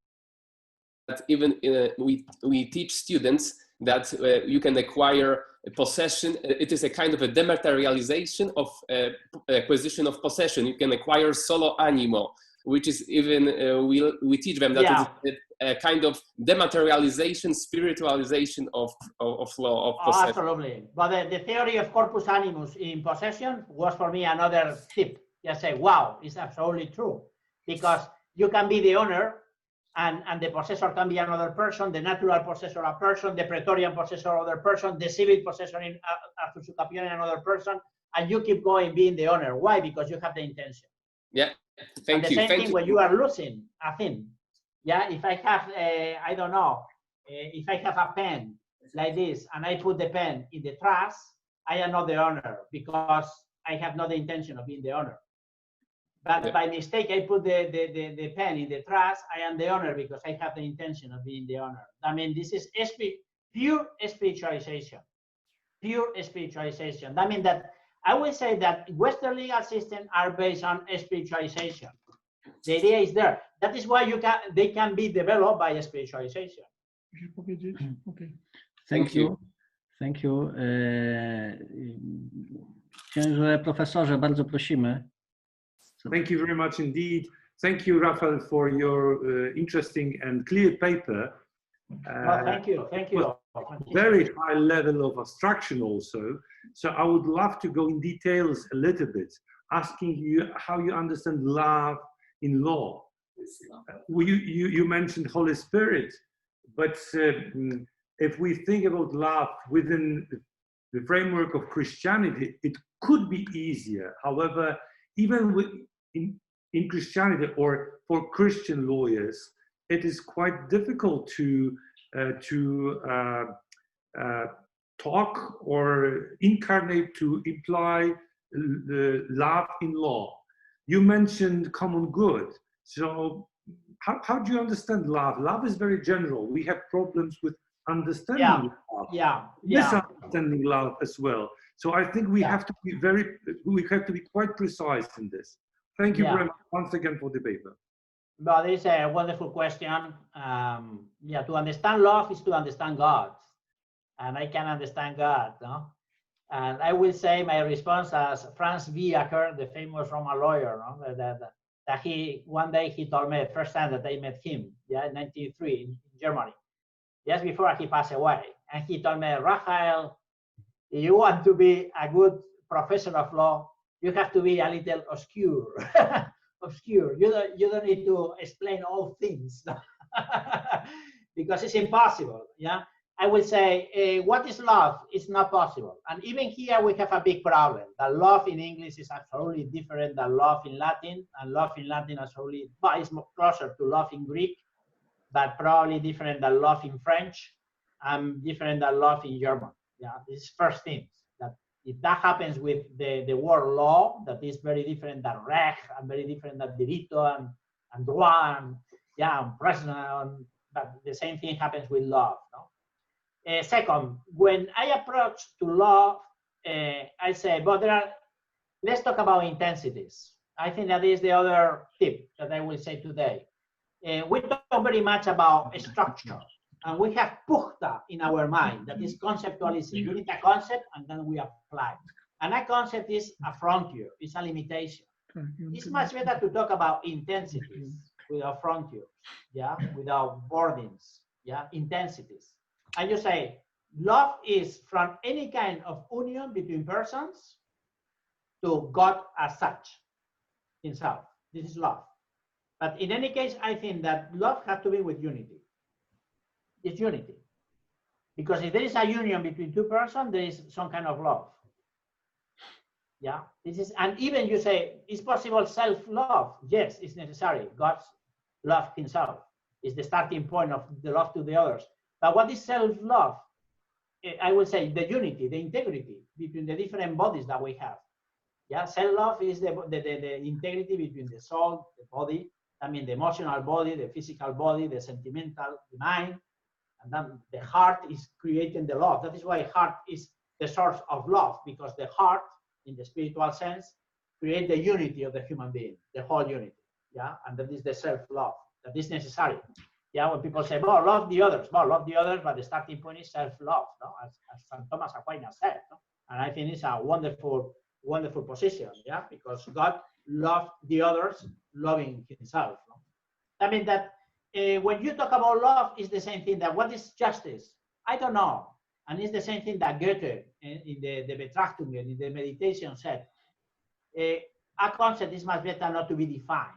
even we teach students that you can acquire a possession. It is a kind of a dematerialization of acquisition of possession. You can acquire solo animo, which is even we teach them that it's a kind of dematerialization, spiritualization of law of possession.
Absolutely. But the theory of corpus animus in possession was for me another tip. Just say, wow, it's absolutely true, because you can be the owner. And the possessor can be another person, the natural possessor a person, the praetorian possessor other person, the civil possessor in usucapione another person, and you keep going being the owner. Why? Because you have the intention.
Yeah, thank you.
The same
thank
thing
you.
when you are losing a thing. Yeah, if I have, I don't know, if I have a pen like this and I put the pen in the trash, I am not the owner because I have not the intention of being the owner. But by mistake, I put the pen in the trash, I am the owner because I have the intention of being the owner. I mean, this is pure spiritualization. Pure spiritualization. That means that I will say that Western legal systems are based on spiritualization. The idea is there. That is why they can be developed by spiritualization.
Okay. Thank you. Thank you. Księże profesorze, bardzo prosimy.
Thank you very much indeed. Thank you, Rafael, for your interesting and clear paper.
Thank you. Thank you.
Very high level of abstraction also. So I would love to go in details a little bit, asking you how you understand love in law. You mentioned Holy Spirit, but if we think about love within the framework of Christianity, it could be easier. However, even in Christianity or for Christian lawyers, it is quite difficult to talk or incarnate to imply the love in law. You mentioned common good. So how do you understand love? Love is very general. We have problems with understanding love. Misunderstanding love as well. So I think we have to be quite precise in this. Thank you very much once again for the paper.
But it's a wonderful question. To understand love is to understand God. And I can understand God, no? And I will say my response as Franz Viaker, the famous Roman lawyer, no? that one day he told me, the first time that I met him, in 1903 in Germany, just before he passed away. And he told me, Rafael, if you want to be a good professor of law, you have to be a little obscure. Obscure. You don't need to explain all things because it's impossible. Yeah, I will say, what is love? It's not possible. And even here we have a big problem. That love in English is absolutely different than love in Latin, and love in Latin absolutely is closer to love in Greek, but probably different than love in French, and different than love in German. Yeah, this is first thing. That if that happens with the word law, that is very different than Recht and very different than diritto and droit, and, yeah, and president, but the same thing happens with love. No? Second, when I approach to love, I say, but let's talk about intensities. I think that is the other tip that I will say today. We talk very much about structure, and we have puchta in our mind, that is conceptualism. We need a concept and then we apply. And a concept is a frontier, it's a limitation. It's much better to talk about intensities without frontiers, yeah, without bordings, yeah, intensities. And you say, love is from any kind of union between persons to God as such, himself. This is love. But in any case, I think that love has to be with unity. It's unity. Because if there is a union between two persons, there is some kind of love. Yeah, this is, and even you say, is possible self-love? Yes, it's necessary. God's love himself is the starting point of the love to the others. But what is self-love? I would say the unity, the integrity between the different bodies that we have. Yeah, self-love is the integrity between the soul, the body, I mean the emotional body, the physical body, the sentimental, the mind, and then the heart is creating the love. That is why heart is the source of love, because the heart, in the spiritual sense, create the unity of the human being, the whole unity. Yeah, and that is the self-love that is necessary. Yeah, when people say, well, love the others, but the starting point is self-love, no? As St. Thomas Aquinas said, no? And I think it's a wonderful position, yeah, because God loved the others, loving himself. No? I mean that when you talk about love, it's the same thing. That what is justice? I don't know. And it's the same thing that Goethe in the Betrachtungen, in the meditation said. A concept is much better not to be defined.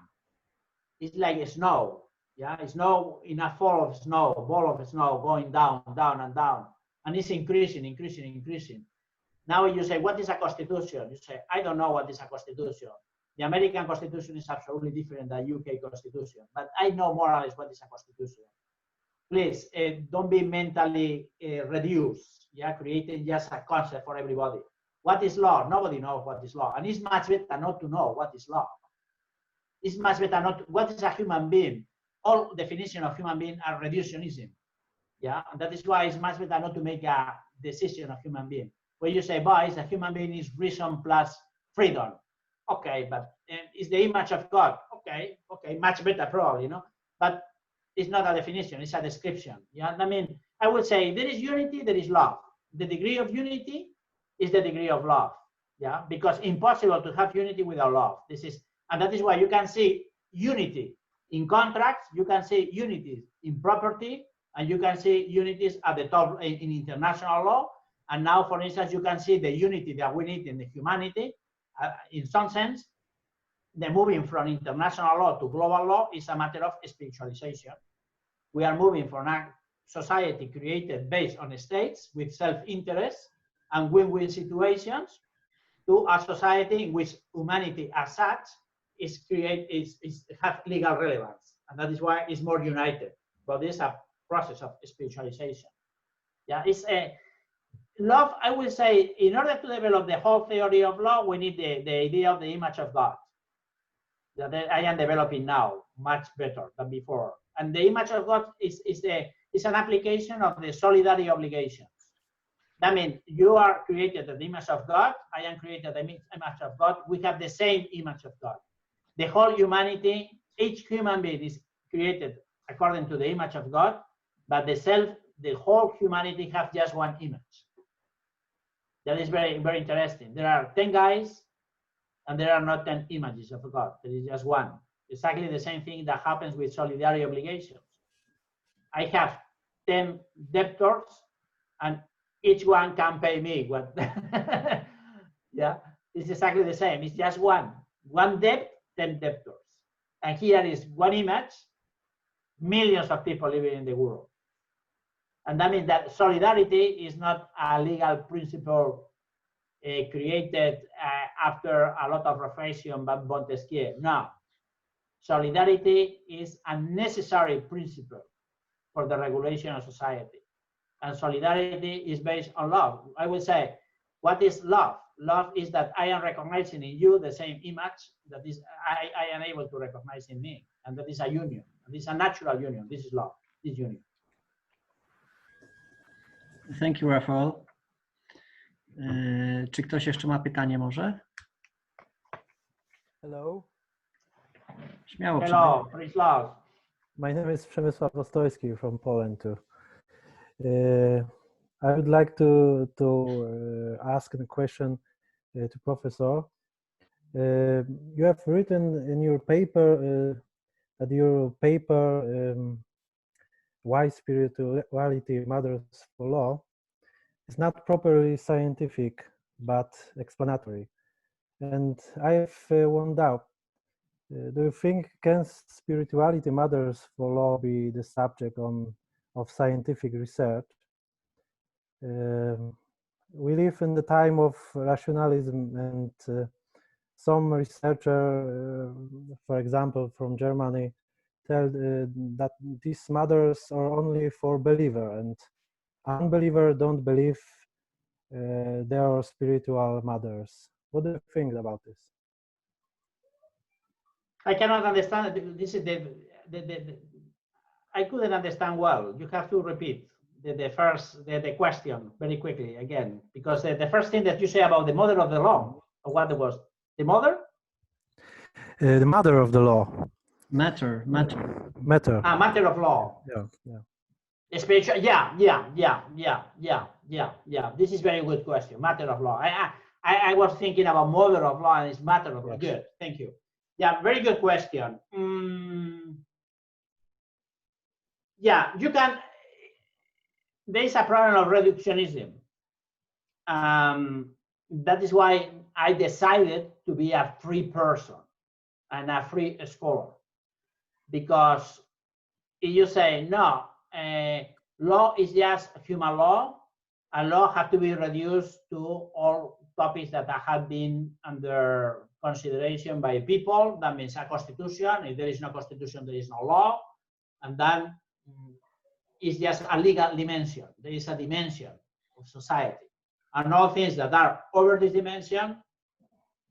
It's like a snow. Yeah, snow in a ball of snow going down, down, and down. And it's increasing, increasing, increasing. Now you say, what is a constitution? You say, I don't know what is a constitution. The American constitution is absolutely different than the UK constitution. But I know more or less what is a constitution. Please, don't be mentally reduced, yeah, creating just a concept for everybody. What is law? Nobody knows what is law. And it's much better not to know what is law. It's much better not, what is a human being? All definition of human being are reductionism. Yeah, and that is why it's much better not to make a decision of human being. When you say, boys, a human being is reason plus freedom. Okay, but it's the image of God. Okay, much better probably, you know. But it's not a definition, it's a description. Yeah, I mean, I would say there is unity, there is love. The degree of unity is the degree of love. Yeah, because impossible to have unity without love. This is, and that is why you can see unity in contracts, you can see unity in property, and you can see unities at the top in international law. And now, for instance, you can see the unity that we need in the humanity. In some sense, the moving from international law to global law is a matter of spiritualization. We are moving from a society created based on states with self-interest and win-win situations to a society in which humanity as such has legal relevance. And that is why it's more united. But this is a process of spiritualization. Yeah, it's a love, I will say, in order to develop the whole theory of love, we need the idea of the image of God that I am developing now much better than before. And the image of God is an application of the solidarity obligations. That means you are created in the image of God, I am created in the image of God, we have the same image of God. The whole humanity, each human being is created according to the image of God, but the whole humanity has just one image. That is very, very interesting. There are 10 guys, and there are not 10 images of God. There is just one. Exactly the same thing that happens with solidarity obligations. I have 10 debtors, and each one can pay me what. Yeah, it's exactly the same. It's just one debt, 10 debtors. And here is one image, millions of people living in the world. And that means that solidarity is not a legal principle created after a lot of reflection by Montesquieu. No. Solidarity is a necessary principle for the regulation of society. And solidarity is based on love. I would say, what is love? Love is that I am recognizing in you the same image that is I am able to recognize in me. and that is a union. And this is a natural union. This is love, this union.
Thank you, Rafael. Czy ktoś jeszcze ma pytanie może?
Hello.
Śmiało.
Hello, praise love.
My name is Przemysław Ostojski from Poland too. I would like to ask a question to Professor. You have written in your paper that your paper Why Spirituality Matters for Law is not properly scientific but explanatory. And I have one doubt. Do you think can spirituality matters for law be the subject of scientific research? We live in the time of rationalism, and some researcher, for example, from Germany, tell that these matters are only for believer, and unbeliever don't believe there are spiritual matters. What do you think about this?
I cannot understand. This is I couldn't understand well. You have to repeat the question very quickly again, because the first thing that you say about the mother of the law, what it was, the mother?
The mother of the law.
Matter.
Matter.
Matter of law.
Yeah.
Spiritual. Yeah. This is very good question. Matter of law. I was thinking about mother of law, and it's matter of law. Good. Thank you. Yeah, very good question. Yeah, you can. There is a problem of reductionism. That is why I decided to be a free person and a free scholar. Because if you say, no, law is just human law, and law has to be reduced to all topics that have been under consideration by people, that means a constitution. If there is no constitution, there is no law. And then it's just a legal dimension. There is a dimension of society. And all things that are over this dimension,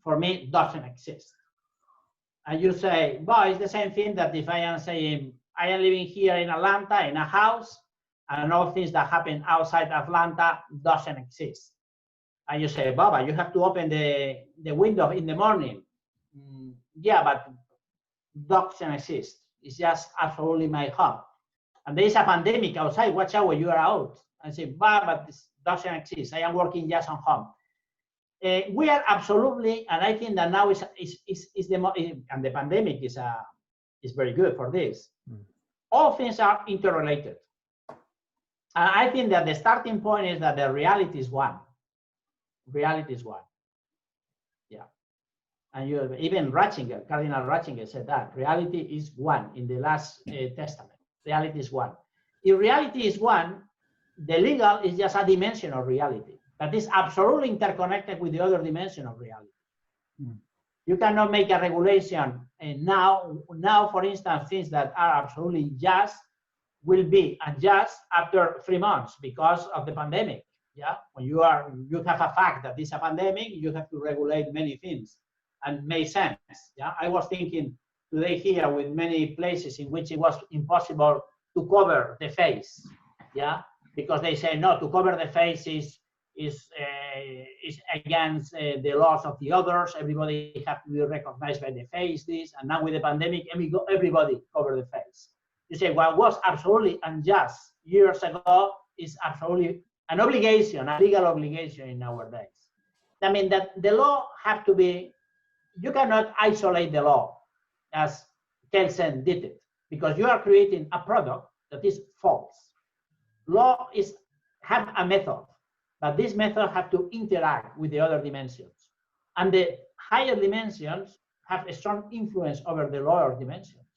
for me, doesn't exist. And you say, well, it's the same thing that if I am saying, I am living here in Atlanta in a house, and all things that happen outside Atlanta doesn't exist. And you say, Baba, you have to open the window in the morning. Yeah, but doesn't exist. It's just absolutely my home. And there is a pandemic outside. Watch out when you are out. And say, but this doesn't exist. I am working just on home. We are absolutely, and I think that now is the and the pandemic is very good for this. All things are interrelated. And I think that the starting point is that the reality is one. Reality is one. Yeah. And even Ratzinger, Cardinal Ratzinger said that reality is one in the last testament. Reality is one. If reality is one, the legal is just a dimension of reality that is absolutely interconnected with the other dimension of reality. You cannot make a regulation now, for instance, things that are absolutely just will be unjust after 3 months because of the pandemic. Yeah, when you have a fact that it's a pandemic, you have to regulate many things and make sense. Yeah, I was thinking today here with many places in which it was impossible to cover the face. Yeah, because they say no, to cover the face is against the laws of the others. Everybody has to be recognized by the face. And now with the pandemic, everybody cover the face. You say what was absolutely unjust years ago is absolutely an obligation, a legal obligation in our days. I mean that the law have to be. You cannot isolate the law as Kelsen did it, because you are creating a product that is false. Law have a method, but this method have to interact with the other dimensions. And the higher dimensions have a strong influence over the lower dimensions.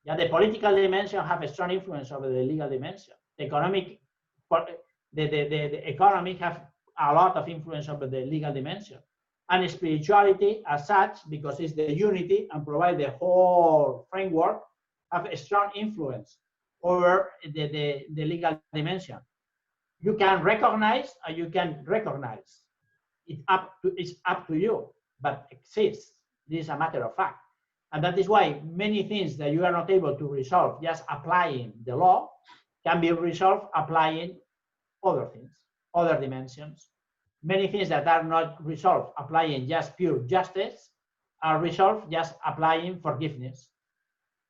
Yeah, the political dimension have a strong influence over the legal dimension. The economic have a lot of influence over the legal dimension. And spirituality as such, because it's the unity and provide the whole framework, have a strong influence over the legal dimension. You can recognize or you can recognize. It's up to you, but exists. This is a matter of fact. And that is why many things that you are not able to resolve just applying the law can be resolved applying other things, other dimensions. Many things that are not resolved applying just pure justice are resolved just applying forgiveness.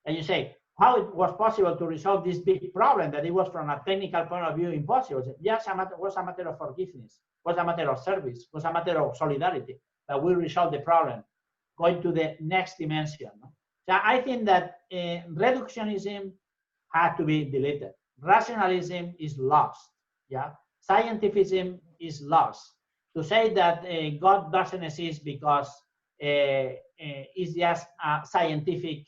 And you say, how it was possible to resolve this big problem that it was from a technical point of view impossible? Yes, it was a matter of forgiveness, was a matter of service, was a matter of solidarity that we resolve the problem, going to the next dimension. So I think that reductionism had to be deleted. Rationalism is lost. Yeah, scientificism is lost. To say that God doesn't exist because it's just a scientific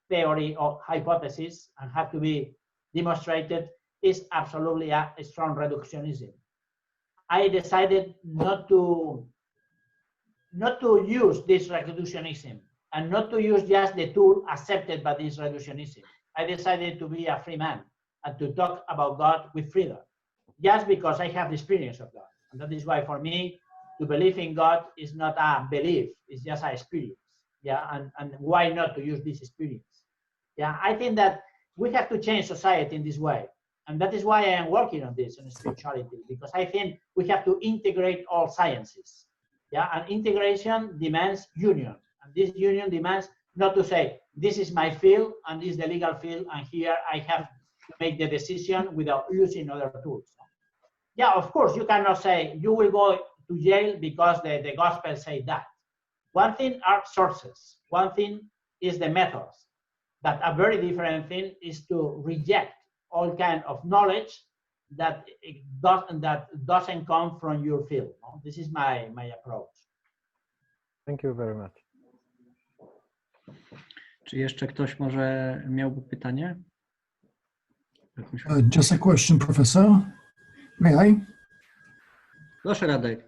theory or hypothesis and have to be demonstrated is absolutely a strong reductionism. I decided not to use this reductionism and not to use just the tool accepted by this reductionism. I decided to be a free man and to talk about God with freedom, just because I have the experience of God. And that is why for me, to believe in God is not a belief, it's just an experience. Yeah, and why not to use this experience? Yeah, I think that we have to change society in this way. And that is why I am working on this, on spirituality, because I think we have to integrate all sciences. Yeah, and integration demands union. And this union demands not to say, this is my field and this is the legal field, and here I have to make the decision without using other tools. Yeah, of course, you cannot say you will go to jail because the gospel say that. One thing are sources. One thing is the methods. But a very different thing is to reject all kind of knowledge that doesn't come from your field. No? This is my approach.
Thank you very much.
Czy jeszcze ktoś może miałby pytanie?
Just a question, Professor. May I?
Proszę, Radek.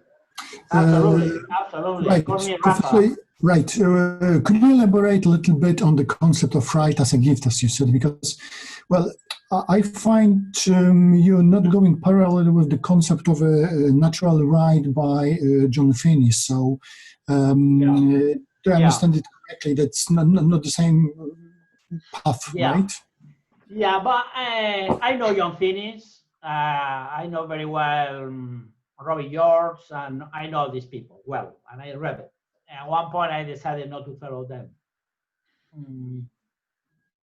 Absolutely, absolutely.
Right, Professor, right. Could you elaborate a little bit on the concept of right as a gift, as you said? Because, well, I find you're not going parallel with the concept of a natural right by John Finney. So, do I understand it correctly? That's not the same path, right?
Yeah, but I know John Finney. I know very well Robbie George, and I know these people well, and I read it. At one point, I decided not to follow them.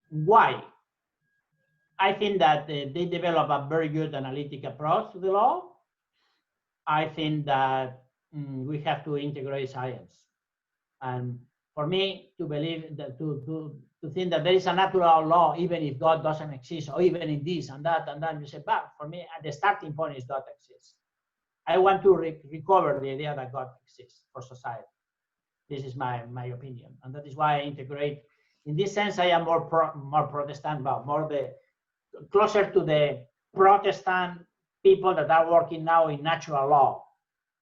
Why? I think that they develop a very good analytic approach to the law. I think that we have to integrate science. And for me, to believe that to think that there is a natural law, even if God doesn't exist, or even in this and that, you say, but for me, the starting point is God exists. I want to recover the idea that God exists for society. This is my opinion, and that is why I integrate. In this sense, I am more Protestant, but more closer to the Protestant people that are working now in natural law.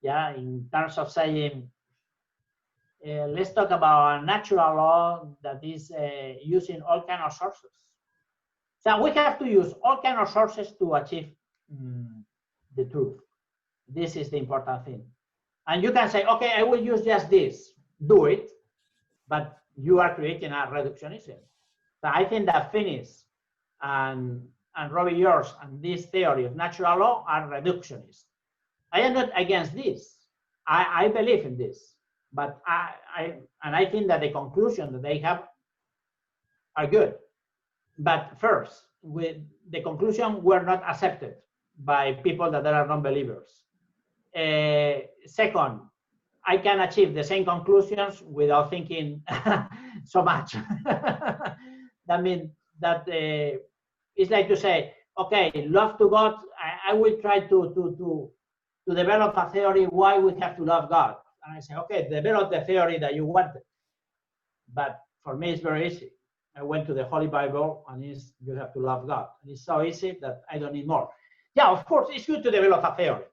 Yeah, in terms of saying, let's talk about a natural law that is using all kinds of sources. So we have to use all kinds of sources to achieve the truth. This is the important thing. And you can say, okay, I will use just this, do it, but you are creating a reductionism. So I think that Finney and Robbie George and this theory of natural law are reductionists. I am not against this. I believe in this, but I think that the conclusions that they have are good. But first, the conclusions were not accepted by people that are non-believers. Second, I can achieve the same conclusions without thinking so much. That means that it's like to say, okay, love to God. I will try to develop a theory why we have to love God. And I say, okay, develop the theory that you wanted. But for me, it's very easy. I went to the Holy Bible, and you have to love God. And it's so easy that I don't need more. Yeah, of course, it's good to develop a theory.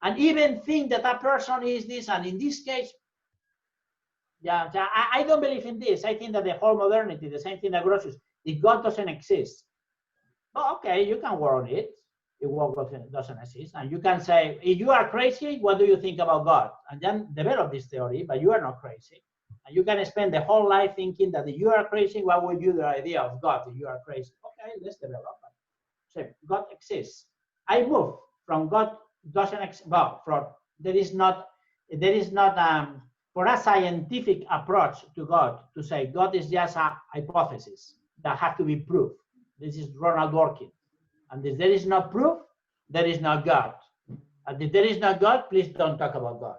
And even think that a person is this, and in this case, yeah, I don't believe in this. I think that the whole modernity, the same thing that Grotius, if God doesn't exist, well, okay, you can work on it. If God doesn't exist, and you can say, if you are crazy, what do you think about God? And then develop this theory, but you are not crazy. And you can spend the whole life thinking that if you are crazy, what would be the idea of God if you are crazy? Okay, let's develop it. So God exists. I move from God doesn't exist. Well, there is not for a scientific approach to God to say God is just a hypothesis that has to be proved. This is Ronald Dworkin. And if there is no proof, there is no God. And if there is no God, please don't talk about God.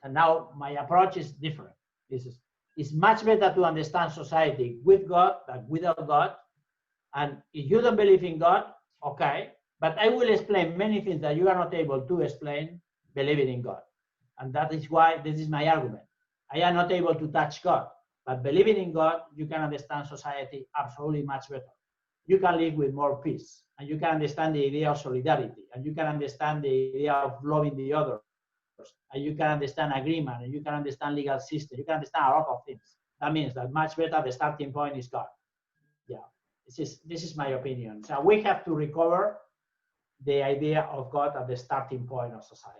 And now my approach is different. It's much better to understand society with God than without God. And if you don't believe in God, okay, but I will explain many things that you are not able to explain believing in God. And that is why this is my argument. I am not able to touch God, but believing in God, you can understand society absolutely much better. You can live with more peace, and you can understand the idea of solidarity, and you can understand the idea of loving the others, and you can understand agreement, and you can understand legal system. You can understand a lot of things. That means that much better the starting point is God. Yeah, this is my opinion. So we have to recover the idea of God at the starting point of society.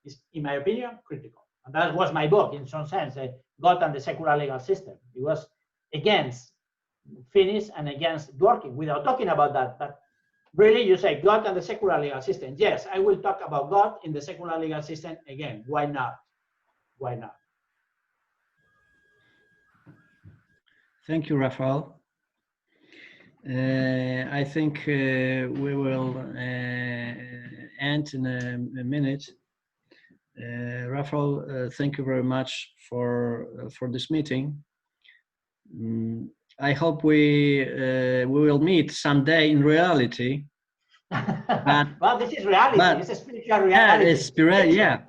It's, in my opinion, critical. And that was my book, in some sense, God and the secular legal system. It was against Finnish and against Dworkin, without talking about that. But really, you say God and the secular legal system. Yes, I will talk about God in the secular legal system again. Why not? Why not?
Thank you, Rafael. I think we will end in a minute. Rafael, thank you very much for this meeting. I hope we will meet someday in reality.
Well, this is reality. It's a spiritual reality.
Yeah, it's spiritual. Yeah.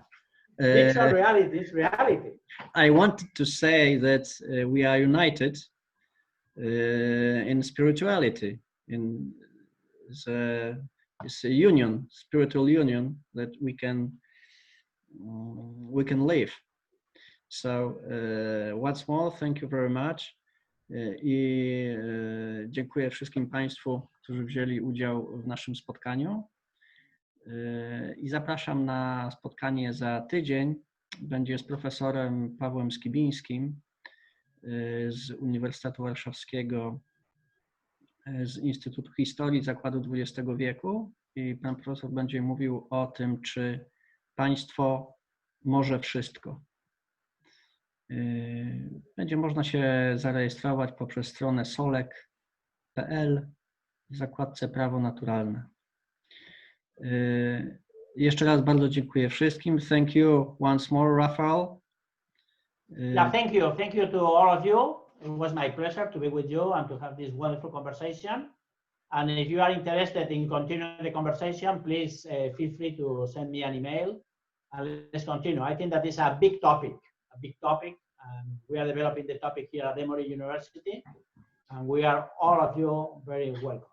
It's a reality. It's reality.
I wanted to say that we are united in spirituality. It's a union, spiritual union that we can live. So once more, thank you very much. I dziękuję wszystkim Państwu, którzy wzięli udział w naszym spotkaniu. I zapraszam na spotkanie za tydzień. Będzie z profesorem Pawłem Skibińskim z Uniwersytetu Warszawskiego, z Instytutu Historii Zakładu XX wieku. I pan profesor będzie mówił o tym, czy państwo może wszystko. Będzie można się zarejestrować poprzez stronę solek.pl w zakładce Prawo naturalne. Jeszcze raz bardzo dziękuję wszystkim. Thank you once more, Rafael.
Yeah, thank you. Thank you to all of you. It was my pleasure to be with you and to have this wonderful conversation. And if you are interested in continuing the conversation, please feel free to send me an email and let's continue. I think that is a big topic, and we are developing the topic here at Emory University, and we are all of you very welcome.